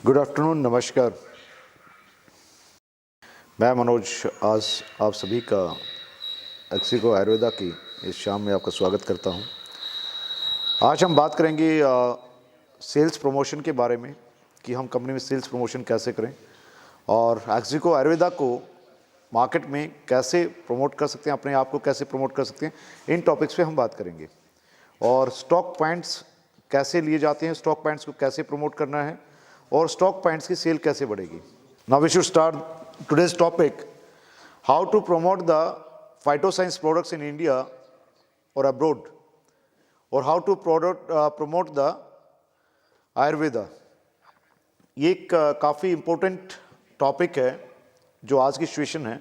Good afternoon, नमस्कार। मैं मनोज आज आप सभी का एक्सिको आयुर्वेदा की इस शाम में आपका स्वागत करता हूं। आज हम बात करेंगे सेल्स प्रमोशन के बारे में कि हम कंपनी में सेल्स प्रमोशन कैसे करें और एक्सिको आयुर्वेदा को मार्केट में कैसे प्रमोट कर सकते हैं, अपने आप को कैसे प्रमोट कर सकते हैं, इन टॉपिक्स पे हम बात करेंगे। और स्टॉक पॉइंट्स कैसे लिए जाते हैं, स्टॉक पॉइंट्स को कैसे प्रमोट करना है और स्टॉक पॉइंट्स की सेल कैसे बढ़ेगी। Now we should start today's topic: how to promote the phytoscience products in India or abroad, or how to promote the Ayurveda। ये एक काफ़ी इम्पोर्टेंट टॉपिक है जो आज की सिचुएशन है।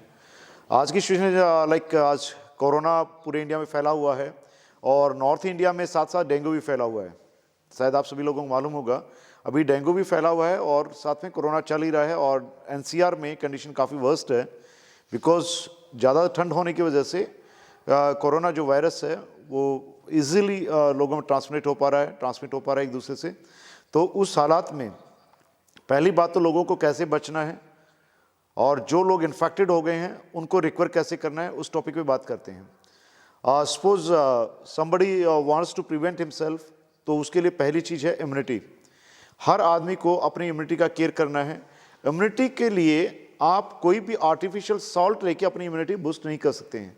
आज की सिचुएशन लाइक आज कोरोना पूरे इंडिया में फैला हुआ है और नॉर्थ इंडिया में साथ साथ डेंगू भी फैला हुआ है। शायद आप सभी लोगों को मालूम होगा, अभी डेंगू भी फैला हुआ है और साथ में कोरोना चल ही रहा है। और एनसीआर में कंडीशन काफ़ी वर्स्ट है बिकॉज ज़्यादा ठंड होने की वजह से कोरोना जो वायरस है वो इजीली लोगों में ट्रांसमिट हो पा रहा है एक दूसरे से। तो उस हालात में पहली बात तो लोगों को कैसे बचना है और जो लोग इन्फेक्टेड हो गए हैं उनको रिकवर कैसे करना है, उस टॉपिक पे बात करते हैं। Suppose somebody wants to prevent himself, तो उसके लिए पहली चीज़ है इम्यूनिटी। हर आदमी को अपनी इम्यूनिटी का केयर करना है। इम्यूनिटी के लिए आप कोई भी आर्टिफिशियल सॉल्ट लेके अपनी इम्यूनिटी बूस्ट नहीं कर सकते हैं।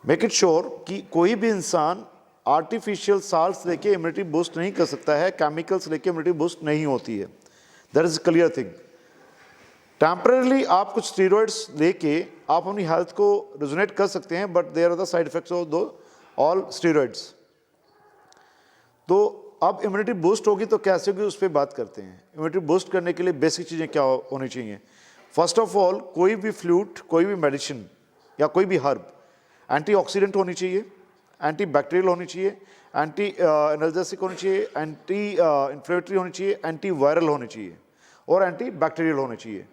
मेक इट श्योर कि कोई भी इंसान आर्टिफिशियल सॉल्ट्स लेके इम्यूनिटी बूस्ट नहीं कर सकता है, केमिकल्स लेके इम्यूनिटी बूस्ट नहीं होती है। That is clear thing. Temporarily आप कुछ स्टीरॉइड्स लेके आप अपनी हेल्थ को रिजोनेट कर सकते हैं, but there are the side effects of those all steroids. तो अब इम्यूनिटी बूस्ट होगी तो कैसे होगी, उस पर बात करते हैं। इम्यूनिटी बूस्ट करने के लिए बेसिक चीज़ें क्या होनी चाहिए। फर्स्ट ऑफ ऑल, कोई भी फ्लूइड, कोई भी मेडिसिन या कोई भी हर्ब एंटीऑक्सीडेंट होनी चाहिए, एंटी बैक्टीरियल होनी चाहिए, एंटी एनर्जेसिक होनी चाहिए, एंटी इन्फ्लेमेटरी होनी चाहिए, एंटी वायरल होनी चाहिए और एंटी बैक्टीरियल होनी चाहिए।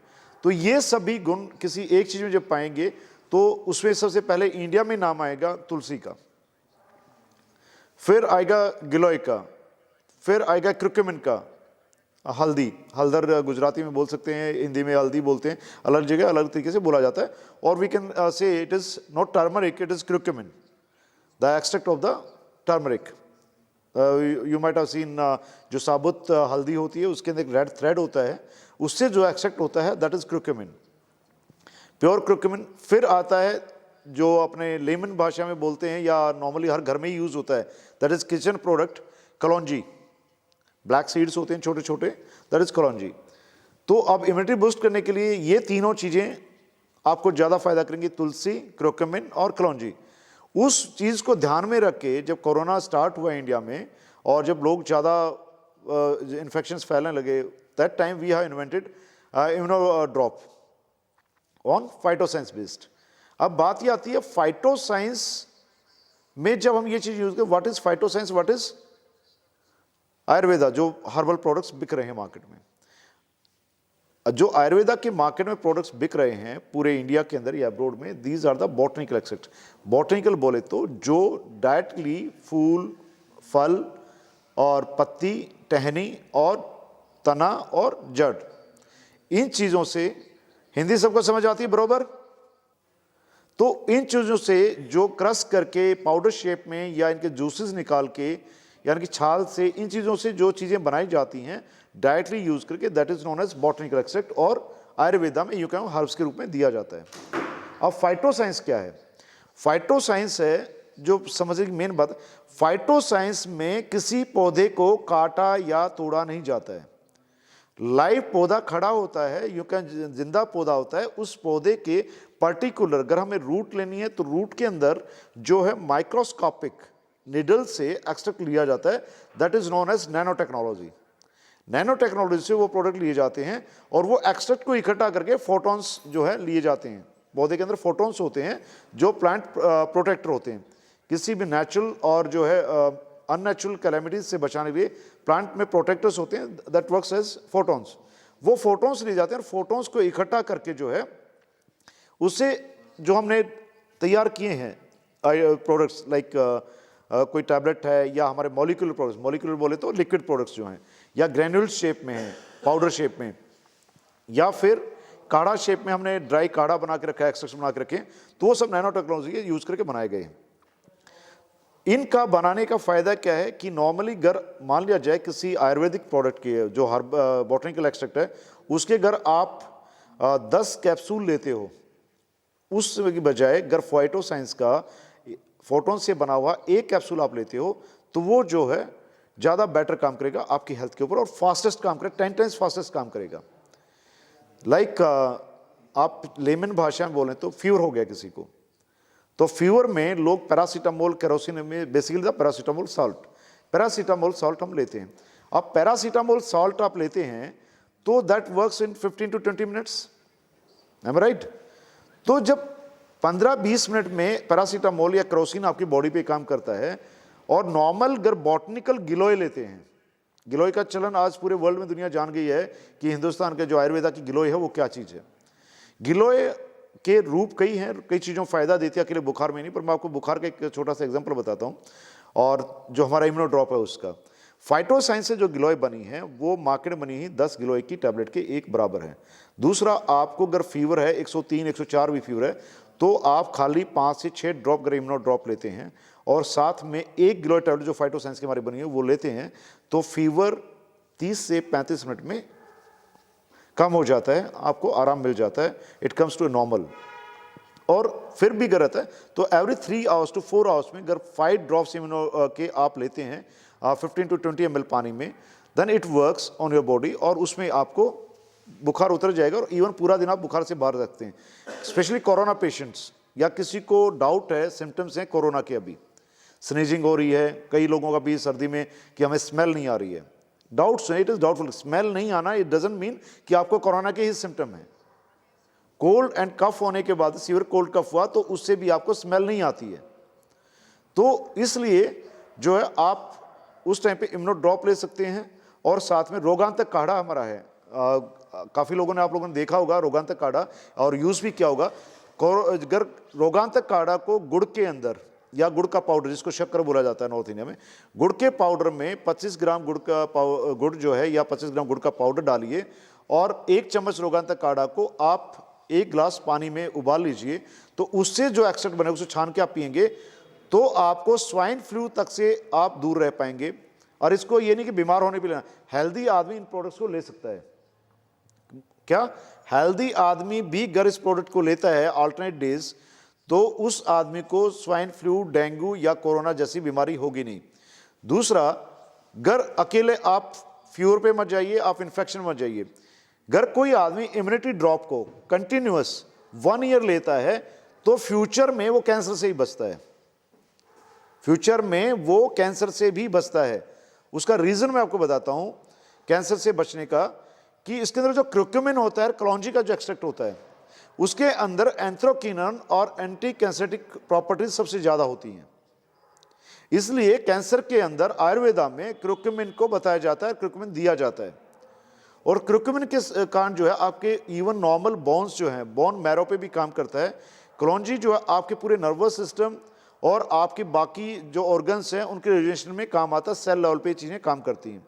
तो ये सभी गुण किसी एक चीज़ में जब पाएंगे तो उसमें सबसे पहले इंडिया में नाम आएगा तुलसी का, फिर आएगा गिलोय का, फिर आएगा क्रुक्यूमिन का, हल्दी, हल्दर गुजराती में बोल सकते हैं, हिंदी में हल्दी बोलते हैं, अलग जगह अलग तरीके से बोला जाता है। और we can say it is not turmeric, it is curcumin, the extract of the turmeric. You might have seen, जो साबुत हल्दी होती है उसके अंदर एक रेड थ्रेड होता है, उससे जो एक्सट्रैक्ट होता है दैट इज़ क्रुक्यूमिन, प्योर क्रुक्यूमिन। फिर आता है जो अपने लेमन भाषा में बोलते हैं या नॉर्मली हर घर में ही यूज़ होता है, that is kitchen product, kalonji. Black seeds होते हैं छोटे छोटे, दैट इज कलौंजी। तो अब इम्यूनिटी बूस्ट करने के लिए ये तीनों चीज़ें आपको ज़्यादा फायदा करेंगी, तुलसी, क्रोक्यूमिन और कलौंजी। उस चीज़ को ध्यान में रख के जब कोरोना स्टार्ट हुआ इंडिया में और जब लोग ज़्यादा इन्फेक्शंस फैलने लगे, that time we have invented immuno drop on phytoscience based. अब बात ये आती है फाइटोसाइंस में, जब हम ये चीज़ यूज करें, what is phytoscience, what is Ayurveda, जो हर्बल प्रोडक्ट्स बिक रहे हैं मार्केट में। जो आयुर्वेदा के मार्केट में प्रोडक्ट्स बिक रहे हैं पूरे इंडिया के अंदर या अब्रोड में, these are the botanical extract. Botanical बोले तो जो डायरेक्टली फूल, फल और पत्ती, टहनी और तना और जड़, इन चीज़ों से, हिंदी सबको समझ आती है बरोबर, तो इन चीज़ों से जो क्रश करके पाउडर शेप में या इनके जूसेस निकाल के यानी कि छाल से, इन चीज़ों से जो चीज़ें बनाई जाती हैं डायरेक्टली यूज करके, that is known as botanical extract, और आयुर्वेदा में यूं कहें हर्ब्स के रूप में दिया जाता है। अब फाइटोसाइंस क्या है? फाइटोसाइंस है जो समझने की मेन बात, फाइटोसाइंस में किसी पौधे को काटा या तोड़ा नहीं जाता है। लाइव पौधा खड़ा होता है, यूं कहें जिंदा पौधा होता है, उस पौधे के पर्टिकुलर, अगर हमें रूट लेनी है तो रूट के अंदर जो है माइक्रोस्कोपिक निडल से एक्सट्रैक्ट लिया जाता है, that is known as nano technology. Nano technology से वो प्रोडक्ट लिए जाते हैं और वो एक्सट्रैक्ट को इकट्ठा करके फोटॉन्स जो है लिए जाते हैं। पौधे के अंदर फोटॉन्स होते हैं जो प्लांट प्रोटेक्टर होते हैं, किसी भी नेचुरल और जो है अननेचुरल कैलेमिटीज से बचाने के लिए प्लांट में प्रोटेक्टर्स होते हैं, दैट वर्क्स एज फोटॉन्स। वो फोटॉन्स लिए जाते हैं और फोटॉन्स को इकट्ठा करके जो है उससे जो हमने तैयार किए हैं प्रोडक्ट्स, लाइक कोई टैबलेट है या हमारे मॉलिक्यूलर प्रोडक्ट्स, मॉलिक्यूलर बोले तो लिक्विड प्रोडक्ट्स जो हैं, या ग्रैन्यूल शेप में हैं, पाउडर शेप में, या फिर काढ़ा शेप में हमने ड्राई काढ़ा बना के रखा है, एक्सट्रैक्शन बना के रखे, तो वो सब नैनो टेक्नोलॉजी के यूज़ करके बनाए गए हैं। इनका बनाने का फ़ायदा क्या है कि नॉर्मली अगर मान लिया जाए किसी आयुर्वेदिक प्रोडक्ट की जो हर्ब बॉटनिकल एक्सट्रैक्ट है, उसके अगर आप 10 कैप्सूल लेते हो, उस की बजाय अगर फाइटोसाइंस का फोटोन से बना हुआ एक कैप्सूल आप लेते हो, तो वो जो है ज़्यादा बेटर काम करेगा आपकी हेल्थ के ऊपर और फास्टेस्ट काम करेगा, 10 टाइम्स फास्टेस्ट काम करेगा। लाइक आप लेमन भाषा में बोलें तो फीवर हो गया किसी को, तो फीवर में लोग पैरासीटामोल, केरोसिन में बेसिकली था पैरासीटामोल सॉल्ट हम लेते हैं। अब पैरासीटामोल सॉल्ट आप लेते हैं तो that works in 15 to 20 minutes, am I right? तो जब 15-20 मिनट में पैरासीटामोल या केरोसिन आपकी बॉडी पे काम करता है, और नॉर्मल अगर बॉटनिकल गिलोय लेते हैं, गिलोय का चलन आज पूरे वर्ल्ड में दुनिया जान गई है कि हिंदुस्तान के जो आयुर्वेदा की गिलोय है वो क्या चीज़ है। गिलोय के रूप कई हैं, कई चीज़ों में फ़ायदा देती है, अकेले बुखार में नहीं, पर मैं आपको बुखार का एक छोटा सा एग्जांपल बताता हूँ, और जो हमारा इम्यूनो ड्रॉप है उसका। फाइटोसाइंस से जो गिलोय बनी है वो मार्केट में बनी ही 10 गिलोय की टैबलेट के एक बराबर है। दूसरा, आपको अगर फीवर है 103, 104 भी फीवर है, तो आप खाली 5 से 6 ड्रॉप अगर इम्यूनो ड्रॉप लेते हैं और साथ में 1 गिलोय टैबलेट जो फाइटोसाइंस की हमारी बनी है वो लेते हैं, तो फीवर 30 से 35 मिनट में कम हो जाता है, आपको आराम मिल जाता है, इट कम्स टू नॉर्मल। और फिर भी अगर रहता है तो एवरी 3 आवर्स to 4 आवर्स में अगर 5 ड्रॉप्स इम्यूनो के आप लेते हैं 15 to 20 ml पानी में, then it works on your body, और उसमें आपको बुखार उतर जाएगा और इवन पूरा दिन आप बुखार से बाहर रखते हैं। स्पेशली कोरोना पेशेंट्स या किसी को डाउट है, सिम्टम्स हैं कोरोना के, अभी स्नीजिंग हो रही है कई लोगों का भी सर्दी में कि हमें स्मेल नहीं आ रही है, डाउट्स हैं, इट इज़ डाउटफुल। स्मेल नहीं आना इट डजंट मीन कि आपको कोरोना के ही सिम्टम है। कोल्ड एंड कफ होने के बाद, सीवियर कोल्ड कफ हुआ तो उससे भी आपको स्मेल नहीं आती है, तो इसलिए जो है आप उस टाइम पे इम्यूनो ड्रॉप ले सकते हैं। और साथ में रोगांतक काढ़ा हमारा है, काफ़ी लोगों ने, आप लोगों ने देखा होगा रोगांतक काढ़ा और यूज़ भी किया होगा। अगर रोगांतक काढ़ा को गुड़ के अंदर या गुड़ का पाउडर, जिसको शक्कर बोला जाता है नॉर्थ इंडिया में, गुड़ के पाउडर में 25 ग्राम गुड़ जो है या 25 ग्राम गुड़ का पाउडर डालिए और 1 चम्मच रोगांतक काढ़ा को आप 1 गिलास पानी में उबाल लीजिए, तो उससे जो एक्सट्रैक्ट बने उसे छान के आप पिएंगे तो आपको स्वाइन फ्लू तक से आप दूर रह पाएंगे। और इसको ये नहीं कि बीमार होने पे लेना, हेल्दी आदमी इन प्रोडक्ट्स को ले सकता है। क्या हेल्दी आदमी भी अगर इस प्रोडक्ट को लेता है अल्टरनेट डेज, तो उस आदमी को स्वाइन फ्लू, डेंगू या कोरोना जैसी बीमारी होगी नहीं। दूसरा, अगर अकेले आप फ्यूर पे मत जाइए, आप इन्फेक्शन मत जाइए। अगर कोई आदमी इम्यूनिटी ड्रॉप को कंटिन्यूअस 1 ईयर लेता है तो फ्यूचर में वो कैंसर से ही बचता है, फ्यूचर में वो कैंसर से भी बचता है। उसका रीज़न मैं आपको बताता हूँ कैंसर से बचने का, कि इसके अंदर जो क्रोक्यूमिन होता है, कलौंजी का जो एक्सट्रैक्ट होता है, उसके अंदर एंथ्रोकिनन और एंटी कैंसरेटिक प्रॉपर्टीज सबसे ज़्यादा होती हैं। इसलिए कैंसर के अंदर आयुर्वेदा में क्रोक्यूमिन को बताया जाता है, क्रोक्यूमिन दिया जाता है। और क्रोक्यूमिन के कारण जो है आपके इवन नॉर्मल बोन्स जो हैं, बोन मैरो पे भी काम करता है। कलौंजी जो है आपके पूरे नर्वस सिस्टम और आपके बाकी जो ऑर्गन्स हैं उनके रेगुलेशन में काम आता है, सेल लेवल पे चीज़ें काम करती हैं।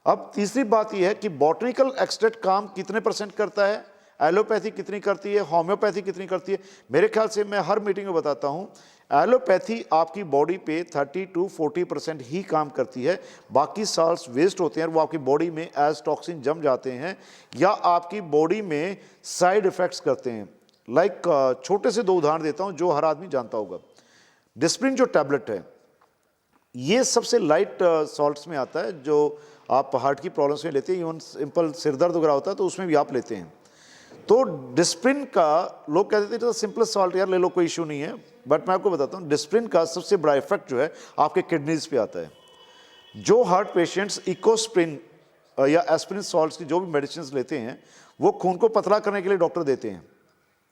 अब तीसरी बात यह है कि बॉटनिकल एक्सट्रैक्ट काम कितने % करता है, एलोपैथी कितनी करती है, होम्योपैथी कितनी करती है। मेरे ख्याल से मैं हर मीटिंग में बताता हूँ, एलोपैथी आपकी बॉडी पे 30 to 40% ही काम करती है, बाकी साल्स वेस्ट होते हैं, वो आपकी बॉडी में एज टॉक्सिन जम जाते हैं या आपकी बॉडी में साइड इफ़ेक्ट्स करते हैं। लाइक छोटे से 2 उदाहरण देता हूँ जो हर आदमी जानता होगा। डिस्प्रिन जो टैबलेट है, ये सबसे लाइट सॉल्ट्स में आता है, जो आप हार्ट की प्रॉब्लम्स में लेते हैं, इवन सिंपल सिर दर्द वगैरह होता है तो उसमें भी आप लेते हैं। तो डिस्प्रिन का लोग कहते थे सिंपल सॉल्ट यार ले लो, कोई इशू नहीं है, बट मैं आपको बताता हूँ डिस्प्रिन का सबसे बड़ा इफेक्ट जो है आपके किडनीज पे आता है। जो हार्ट पेशेंट्स इकोस्प्रिन या एस्पिरिन सॉल्ट्स की जो भी मेडिसिन लेते हैं, वो खून को पतला करने के लिए डॉक्टर देते हैं।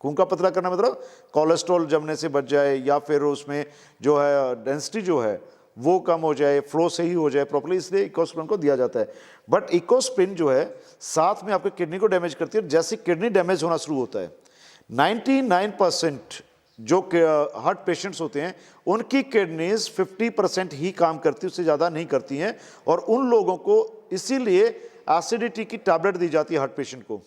खून का पतला करना मतलब कोलेस्ट्रॉल जमने से बच जाए या फिर उसमें जो है डेंसिटी जो है वो कम हो जाए, फ्लो सही हो जाए प्रॉपर्ली, इसलिए इकोस्प्रिन को दिया जाता है। बट इकोस्प्रिन जो है साथ में आपके किडनी को डैमेज करती है। जैसे किडनी डैमेज होना शुरू होता है, 99% जो हार्ट पेशेंट्स होते हैं उनकी किडनीज 50% ही काम करती है, उससे ज़्यादा नहीं करती हैं। और उन लोगों को इसीलिए एसिडिटी की टैबलेट दी जाती है हार्ट पेशेंट को।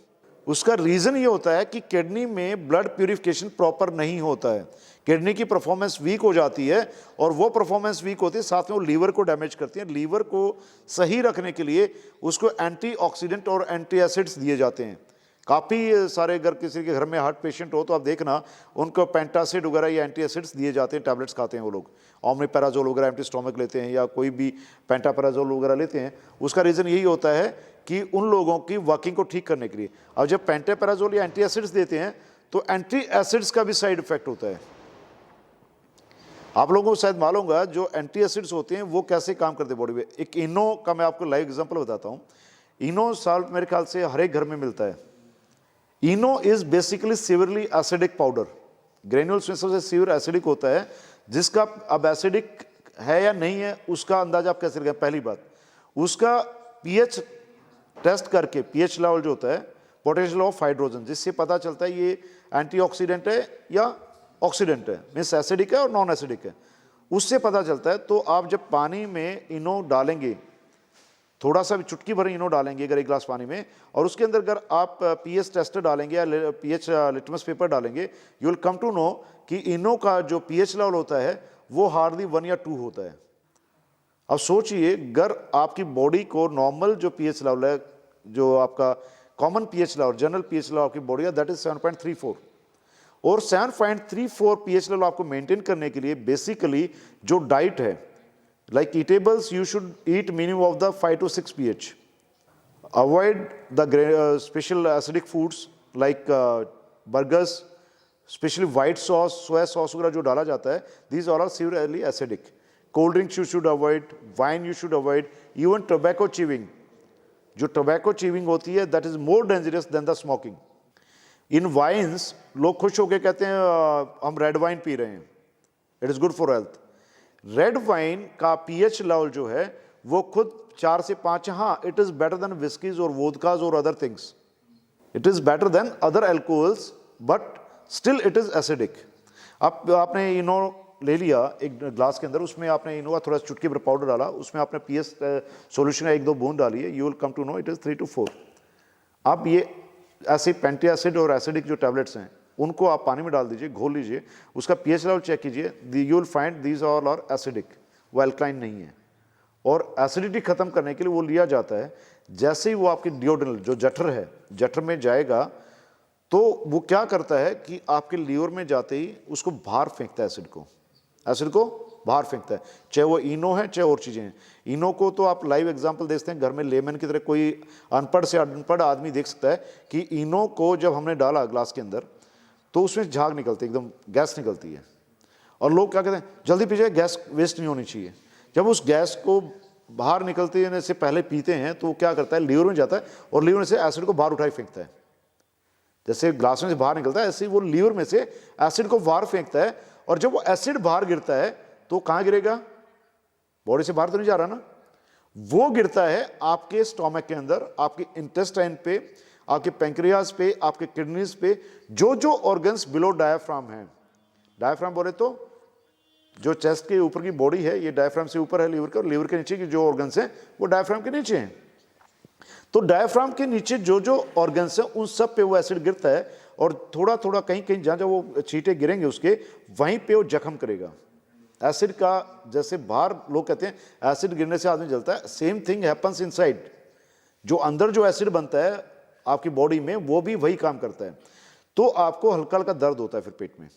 उसका रीज़न ये होता है कि किडनी में ब्लड प्यूरिफिकेशन प्रॉपर नहीं होता है, किडनी की परफॉर्मेंस वीक हो जाती है, और वो परफॉर्मेंस वीक होती है साथ में वो लीवर को डैमेज करती है। लीवर को सही रखने के लिए उसको एंटीऑक्सीडेंट और एंटी एसिड्स दिए जाते हैं। काफ़ी सारे, अगर किसी के घर में हार्ट पेशेंट हो तो आप देखना उनको पेंटासिड वगैरह या एंटी एसिड्स दिए जाते हैं, टैबलेट्स खाते हैं वो लोग, ओमेप्राजोल वगैरह एंटी स्टोमक लेते हैं या कोई भी पेंटापराजोल वगैरह लेते हैं। उसका रीज़न यही होता है कि उन लोगों की वर्किंग को ठीक करने के लिए। अब जब पेंटापराजोल या एंटी एसिड्स देते हैं तो एंटी एसिड्स का भी साइड इफेक्ट होता है। आप लोगों को शायद मालूम होगा जो एंटी एसिड्स होते हैं वो कैसे काम करते हैं बॉडी में। एक इनो का मैं आपको लाइव एग्जांपल बताता हूँ। इनो साल्ट मेरे ख्याल से हर एक घर में मिलता है। Eno is basically severely acidic powder, granules में सबसे सीवियर एसिडिक होता है, जिसका अब एसिडिक है या नहीं है उसका अंदाजा आप कैसे लगाएं। पहली बात, उसका पीएच टेस्ट करके, पीएच लेवल जो होता है पोटेंशियल ऑफ हाइड्रोजन, जिससे पता चलता है ये एंटीऑक्सीडेंट है या ऑक्सीडेंट है, मीन्स एसिडिक है और नॉन एसिडिक है, उससे पता चलता है। तो आप जब पानी में इनो डालेंगे, थोड़ा सा भी चुटकी भर इनो डालेंगे अगर एक गिलास पानी में, और उसके अंदर अगर आप पीएच टेस्टर डालेंगे या पीएच लिटमस पेपर डालेंगे, you will come to know कि इनो का जो पीएच लेवल होता है वो हार्डली 1 या 2 होता है। अब सोचिए, अगर आपकी बॉडी को नॉर्मल जो पीएच लेवल है, जो आपका common pH level, general pH level आपकी बॉडी है, दैट इज 7.34, और 7.34 पीएच लेवल आपको मेंटेन करने के लिए बेसिकली जो डाइट है, like eatables, you should eat minimum of the 5 to 6 pH. Avoid the special acidic foods like burgers, especially white sauce, soya sauce वगैरह जो डाला जाता है, these are all severely acidic. Cold drinks you should avoid, wine you should avoid, even tobacco chewing. जो tobacco chewing होती है that is more dangerous than the smoking. In wines लोग खुश होकर कहते हैं हम रेड वाइन पी रहे हैं, it is good for health. Red wine का पीएच लेवल जो है वो खुद 4 से 5, हाँ it is better than whiskeys और वोदकाज और other things, it is better than other alcohols, but still it is acidic. अब आपने इनो ले लिया एक ग्लास के अंदर, उसमें आपने इनो का थोड़ा चुटकी भर पाउडर डाला, उसमें आपने पीएच सॉल्यूशन का 1-2 बूंद डाली है, you will come to know it is 3 to 4। अब ये ऐसे पेंटी एसिड और एसिडिक जो टैबलेट्स हैं उनको आप पानी में डाल दीजिए, घोल लीजिए, उसका पीएच लेवल चेक कीजिए, you will find these all are acidic, वो अल्कलाइन नहीं है। और एसिडिटी खत्म करने के लिए वो लिया जाता है, जैसे ही वो आपकी डिओड्रेनल जो जठर है, जठर में जाएगा तो वो क्या करता है कि आपके लीवर में जाते ही उसको बाहर फेंकता है, एसिड को बाहर फेंकता है, चाहे वो इनो है चाहे और चीज़ें हैं। इनो को तो आप लाइव एग्जांपल देखते हैं घर में, लेमन की तरह कोई अनपढ़ से अनपढ़ आदमी देख सकता है कि इनो को जब हमने डाला ग्लास के अंदर तो उसमें झाग निकलती है, एकदम गैस निकलती है, और लोग क्या कहते हैं जल्दी पीजिए, गैस वेस्ट नहीं होनी चाहिए। जब उस गैस को बाहर निकलते से पहले पीते हैं तो क्या करता है, लीवर में जाता है और लीवर में से एसिड को बाहर उठाई फेंकता है। जैसे ग्लास में से बाहर निकलता है ऐसे ही वो लीवर में से एसिड को बाहर फेंकता है, और जब वो एसिड बाहर गिरता है तो कहाँ गिरेगा, बॉडी से बाहर तो नहीं जा रहा ना, वो गिरता है आपके स्टोमक के अंदर, आपके इंटेस्टाइन पे, आपके पैंक्रियाज पे, आपके किडनीज पे, जो ऑर्गन्स बिलो डायफ्राम हैं। डायफ्राम बोले तो जो चेस्ट के ऊपर की बॉडी है, ये डायफ्राम से ऊपर है लीवर का, और लीवर के नीचे की जो ऑर्गन्स हैं वो डायफ्राम के नीचे हैं। तो डायफ्राम के नीचे जो ऑर्गन्स हैं उन सब पे वो एसिड गिरता है, और थोड़ा थोड़ा कहीं कहीं जहाँ वो छींटे गिरेंगे उसके, वहीं पे वो जख्म करेगा। एसिड का जैसे बाहर लोग कहते हैं एसिड गिरने से आदमी जलता है, सेम थिंग हैपन्स इनसाइड। जो अंदर जो एसिड बनता है आपकी बॉडी में वो भी वही काम करता है। तो आपको हल्का हल्का दर्द होता है फिर पेट में,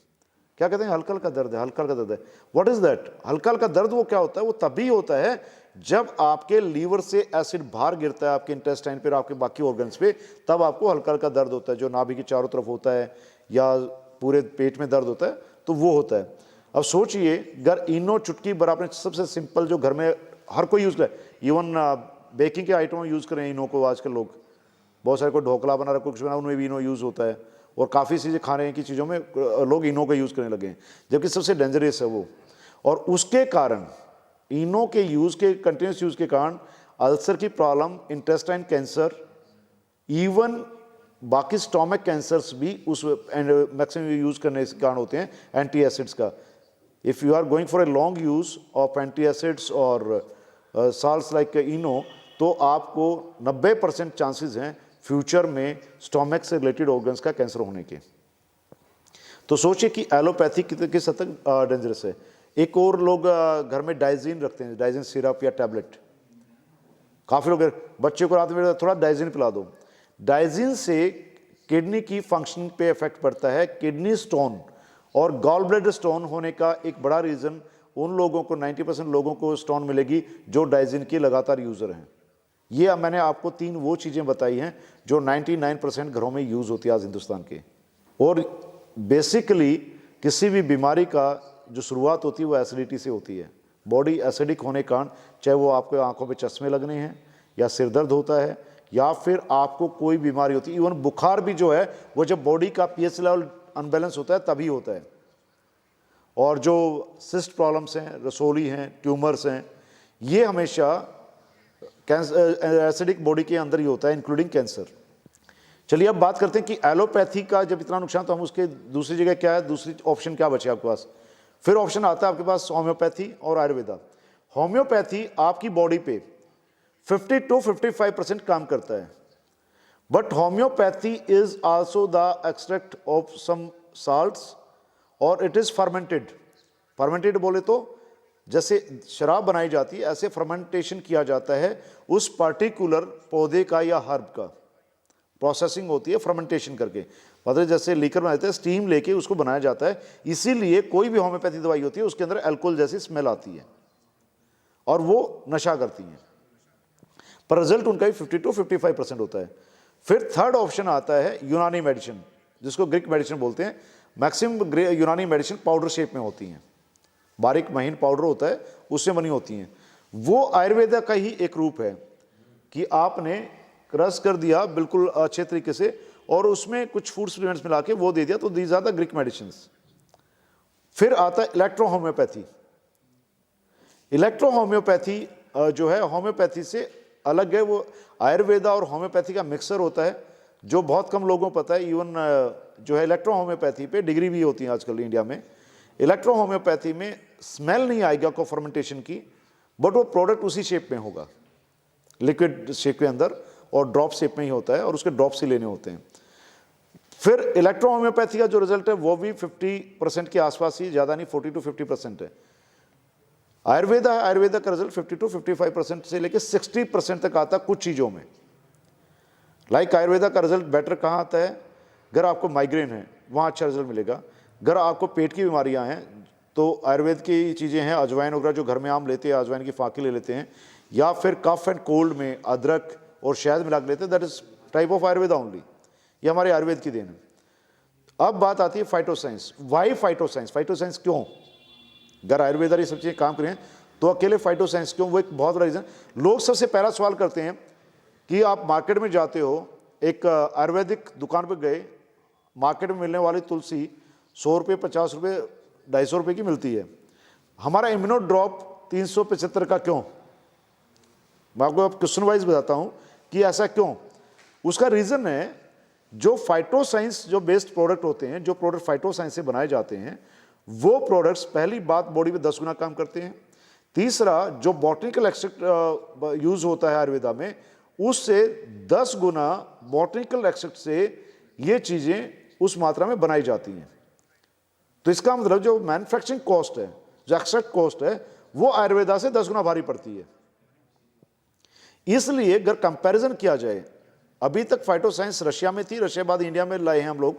क्या कहते हैं हल्का हल्का दर्द है, हल्का हल्का दर्द है। What is that? हल्का हल्का दर्द वो क्या होता है, वो तभी होता है जब आपके लीवर से एसिड बाहर गिरता है आपके इंटेस्टाइन पे, आपके बाकी ऑर्गन्स पे, तब आपको हल्का हल्का दर्द होता है, जो नाभि के चारों तरफ होता है या पूरे पेट में दर्द होता है, तो वो होता है। अब सोचिए, अगर इनो चुटकी भर आपने सबसे सिंपल जो घर में हर कोई यूज़ करे, इवन बेकिंग के आइटम में यूज़ करें इनो को, आजकल लोग बहुत सारे, कोई ढोकला बना रहा है, कुछ बना, उनमें भी इनो यूज़ होता है, और काफ़ी चीज़ें खाने की चीज़ों में लोग इनो का यूज़ करने लगे हैं, जबकि सबसे डेंजरस है वो। और उसके कारण, इनो के यूज़ के कंटिन्यूस यूज़ के कारण अल्सर की प्रॉब्लम, इंटेस्टाइन कैंसर, इवन बाकी स्टोमक कैंसर्स भी उस मैक्सिमम यूज़ करने के कारण होते हैं एंटी एसिड्स का। If you are going for a long use of anti acids और साल्ट्स लाइक इनो, तो आपको 90% चांसेस हैं फ्यूचर में स्टोमक से रिलेटेड ऑर्गन्स का कैंसर होने के। तो सोचिए कि एलोपैथी किस हद तक डेंजरस है। एक और लोग घर में डाइजीन रखते हैं, डाइजीन सिरप या टैबलेट। काफ़ी लोग बच्चे को रात में थोड़ा डाइजीन पिला दो। डाइजीन से किडनी की फंक्शन पे इफेक्ट पड़ता है। किडनी स्टोन और गॉल ब्लैडर स्टोन होने का एक बड़ा रीज़न उन लोगों को 90% लोगों को स्टोन मिलेगी जो डाइजीन की लगातार यूज़र हैं। ये अब मैंने आपको 3 वो चीज़ें बताई हैं जो 99% घरों में यूज़ होती है आज हिंदुस्तान के। और बेसिकली किसी भी बीमारी का जो शुरुआत होती है वो एसिडिटी से होती है। बॉडी एसिडिक होने के कारण, चाहे वो आपको आंखों पे चश्मे लगने हैं या सिर दर्द होता है या फिर आपको कोई बीमारी होती है, इवन बुखार भी जो है वो जब बॉडी का पीएच लेवल अनबैलेंस होता है तभी होता है। और जो सिस्ट प्रॉब्लम्स हैं, रसोली हैं, ट्यूमर्स हैं, ये हमेशा एसिडिक बॉडी के अंदर ही होता है, इंक्लूडिंग कैंसर। चलिए अब बात करते हैं कि एलोपैथी का जब इतना नुकसान, तो हम उसके दूसरी जगह क्या है, दूसरी ऑप्शन क्या बचे आपके पास? फिर ऑप्शन आता है आपके पास होम्योपैथी और आयुर्वेदा। होम्योपैथी आपकी बॉडी पे 50 to 55% काम करता है, but homeopathy is also the extract of some salts और इट इज फर्मेंटेड। फर्मेंटेड बोले तो जैसे शराब बनाई जाती है, ऐसे फर्मेंटेशन किया जाता है उस पर्टिकुलर पौधे का या हर्ब का। प्रोसेसिंग होती है फर्मेंटेशन करके, मतलब जैसे लीकर बनाते हैं, स्टीम लेके उसको बनाया जाता है। इसीलिए कोई भी होम्योपैथी दवाई होती है उसके अंदर अल्कोहल जैसी स्मेल आती है और वो नशा करती हैं, पर रिजल्ट उनका ही 50 to 55% होता है। फिर थर्ड ऑप्शन आता है यूनानी मेडिसिन, जिसको ग्रीक मेडिसिन बोलते हैं। मैक्सिमम यूनानी मेडिसिन पाउडर शेप में होती हैं, बारीक महीन पाउडर होता है, उससे बनी होती हैं। वो आयुर्वेदा का ही एक रूप है कि आपने क्रश कर दिया बिल्कुल अच्छे तरीके से और उसमें कुछ फूड सप्लीमेंट्स मिला के वो दे दिया, तो these are the Greek medicine. फिर आता है इलेक्ट्रो होम्योपैथी। इलेक्ट्रो होम्योपैथी जो है होम्योपैथी से अलग है, वो आयुर्वेदा और होम्योपैथी का मिक्सर होता है, जो बहुत कम लोगों को पता है। इवन जो है इलेक्ट्रो होम्योपैथी पे डिग्री भी होती है आजकल इंडिया में। इलेक्ट्रो होम्योपैथी में स्मेल नहीं आएगा को फर्मेंटेशन की, बट वो प्रोडक्ट उसी शेप में होगा, लिक्विड शेप के अंदर, और ड्रॉप शेप में ही होता है और उसके ड्रॉप से लेने होते हैं। फिर इलेक्ट्रो होम्योपैथी का जो रिजल्ट है वो भी 50% के आसपास ही, ज़्यादा नहीं, 40 to 50% है। आयुर्वेदा का रिजल्ट 50 to 55% से लेकर 60% तक आता है कुछ चीज़ों में। लाइक आयुर्वेदा का रिजल्ट बेटर कहाँ आता है? अगर आपको माइग्रेन है वहाँ अच्छा रिजल्ट मिलेगा। अगर आपको पेट की बीमारियाँ हैं तो आयुर्वेद की चीज़ें हैं, अजवाइन वगैरह जो घर में आम लेते हैं, अजवाइन की फाकी ले लेते हैं, या फिर कफ एंड कोल्ड में अदरक और शहद मिला के लेते हैं। That is type of Ayurveda only. ये हमारे आयुर्वेद की देन है। अब बात आती है फाइटोसाइंस। वाई फाइटोसाइंस? फाइटोसाइंस क्यों? अगर आयुर्वेदा ये सब चीज़ें काम करें तो अकेले फाइटोसाइंस क्यों? वो एक बहुत बड़ा रीज़न। लोग सबसे पहला सवाल करते हैं कि आप मार्केट में जाते हो, एक आयुर्वेदिक दुकान पर गए, मार्केट में मिलने वाली तुलसी 100 रुपये, 50 रुपये, 250 रुपये की मिलती है। हमारा इम्यूनो ड्रॉप 375 का क्यों? मैं आपको अब क्वेश्चन वाइज बताता हूँ कि ऐसा क्यों। उसका रीज़न है जो फाइटोसाइंस जो बेस्ड प्रोडक्ट होते हैं, जो प्रोडक्ट फाइटोसाइंस से बनाए जाते हैं, वो प्रोडक्ट्स पहली बात बॉडी में 10 गुना काम करते हैं। तीसरा, जो बॉटनिकल एक्सट्रैक्ट यूज होता है आयुर्वेदा में, उससे 10 गुना बॉटनिकल एक्सट्रैक्ट से ये चीज़ें उस मात्रा में बनाई जाती हैं। तो इसका मतलब जो मैन्युफैक्चरिंग कॉस्ट है, जो एक्सट्रैक्ट कॉस्ट है, वो आयुर्वेदा से 10 गुना भारी पड़ती है। इसलिए अगर कंपैरिजन किया जाए, अभी तक फाइटोसाइंस रशिया में थी, रशिया बाद इंडिया में लाए हैं हम लोग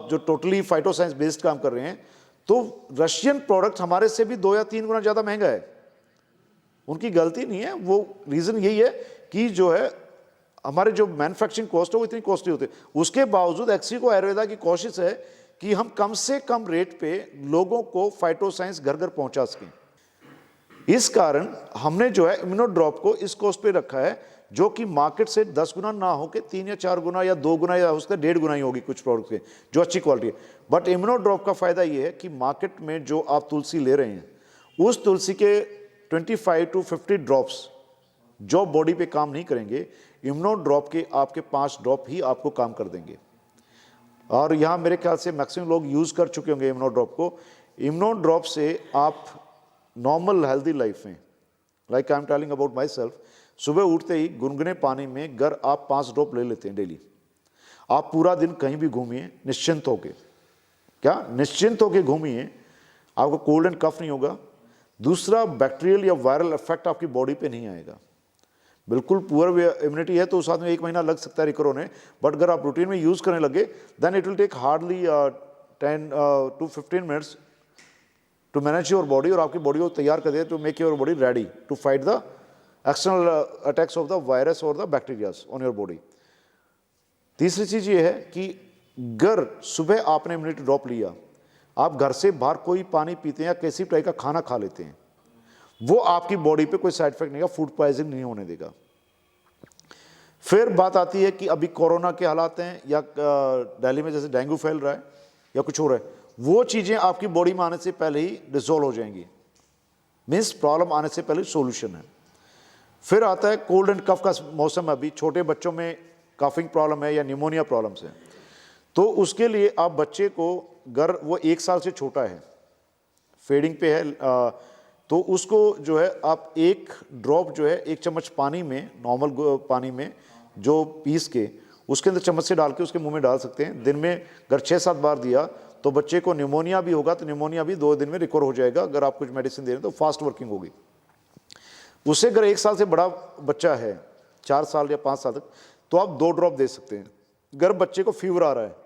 जो टोटली फाइटोसाइंस बेस्ड काम कर रहे हैं, तो रशियन प्रोडक्ट हमारे से भी 2 या 3 गुना ज़्यादा महंगा है। उनकी गलती नहीं है, वो रीज़न यही है कि जो है हमारे जो मैन्युफैक्चरिंग कॉस्ट है वो इतनी कॉस्टली होती है। उसके बावजूद एक्सिको आयुर्वेदा की कोशिश है कि हम कम से कम रेट पे लोगों को फाइटोसाइंस घर घर पहुंचा सकें। इस कारण हमने जो है इम्यूनो ड्रॉप को इस कॉस्ट पे रखा है, जो कि मार्केट से 10 गुना ना हो के 3 या 4 गुना या 2 गुना या उसका 1.5 गुना ही होगी कुछ प्रोडक्ट के, जो अच्छी क्वालिटी है। बट इम्यूनो ड्रॉप का फायदा ये है कि मार्केट में जो आप तुलसी ले रहे हैं, उस तुलसी के 25 to 50 ड्रॉप्स जो बॉडी पे काम नहीं करेंगे, इम्यूनो ड्रॉप के आपके 5 ड्रॉप ही आपको काम कर देंगे। और यहाँ मेरे ख्याल से मैक्सिमम लोग यूज कर चुके होंगे इम्यूनो ड्रॉप को। इम्यूनो ड्रॉप से आप नॉर्मल हेल्दी लाइफ में, like I am telling about my self, सुबह उठते ही गुनगुने पानी में अगर आप 5 ड्रॉप ले लेते हैं डेली, आप पूरा दिन कहीं भी घूमिए निश्चिंत होके, क्या निश्चिंत होके घूमिए, आपको कोल्ड एंड कफ नहीं होगा। दूसरा, बैक्टीरियल या वायरल इफेक्ट आपकी बॉडी पे नहीं आएगा। बिल्कुल पुअर इम्यूनिटी है तो उस आदमी 1 महीना लग सकता है रिकवर होने, बट अगर आप रूटीन में यूज करने लगे then it will take hardly 10 to 15 minutes to manage your body, और आपकी बॉडी को तैयार कर दे to make your body ready to fight the external attacks of the virus और the bacterias on your body. तीसरी चीज ये है कि अगर सुबह आपने इम्यूनिटी ड्रॉप लिया, आप घर से बाहर कोई पानी पीते हैं या किसी टाइप का खाना खा लेते हैं, वो आपकी बॉडी पे कोई साइड इफेक्ट नहीं है, फूड पॉइजनिंग नहीं होने देगा। फिर बात आती है कि अभी कोरोना के हालात हैं या दिल्ली में जैसे डेंगू फैल रहा है या कुछ हो रहा है, वो चीजें आपकी बॉडी में आने से पहले ही डिसॉल्व हो जाएंगी, मीन्स प्रॉब्लम आने से पहले सॉल्यूशन है। फिर आता है कोल्ड एंड कफ का मौसम, अभी छोटे बच्चों में कफिंग प्रॉब्लम है या निमोनिया प्रॉब्लम्स है, तो उसके लिए आप बच्चे को, अगर वो 1 साल से छोटा है, फीडिंग पे है, तो उसको जो है आप 1 ड्रॉप जो है 1 चम्मच पानी में, नॉर्मल पानी में जो पीस के उसके अंदर चम्मच से डाल के उसके मुंह में डाल सकते हैं। दिन में अगर 6-7 बार दिया तो बच्चे को निमोनिया भी होगा तो निमोनिया भी 2 दिन में रिकवर हो जाएगा। अगर आप कुछ मेडिसिन दे रहे हैं तो फास्ट वर्किंग होगी। उससे अगर 1 साल से बड़ा बच्चा है, 4 साल या 5 साल तक, तो आप 2 ड्रॉप दे सकते हैं। अगर बच्चे को फीवर आ रहा है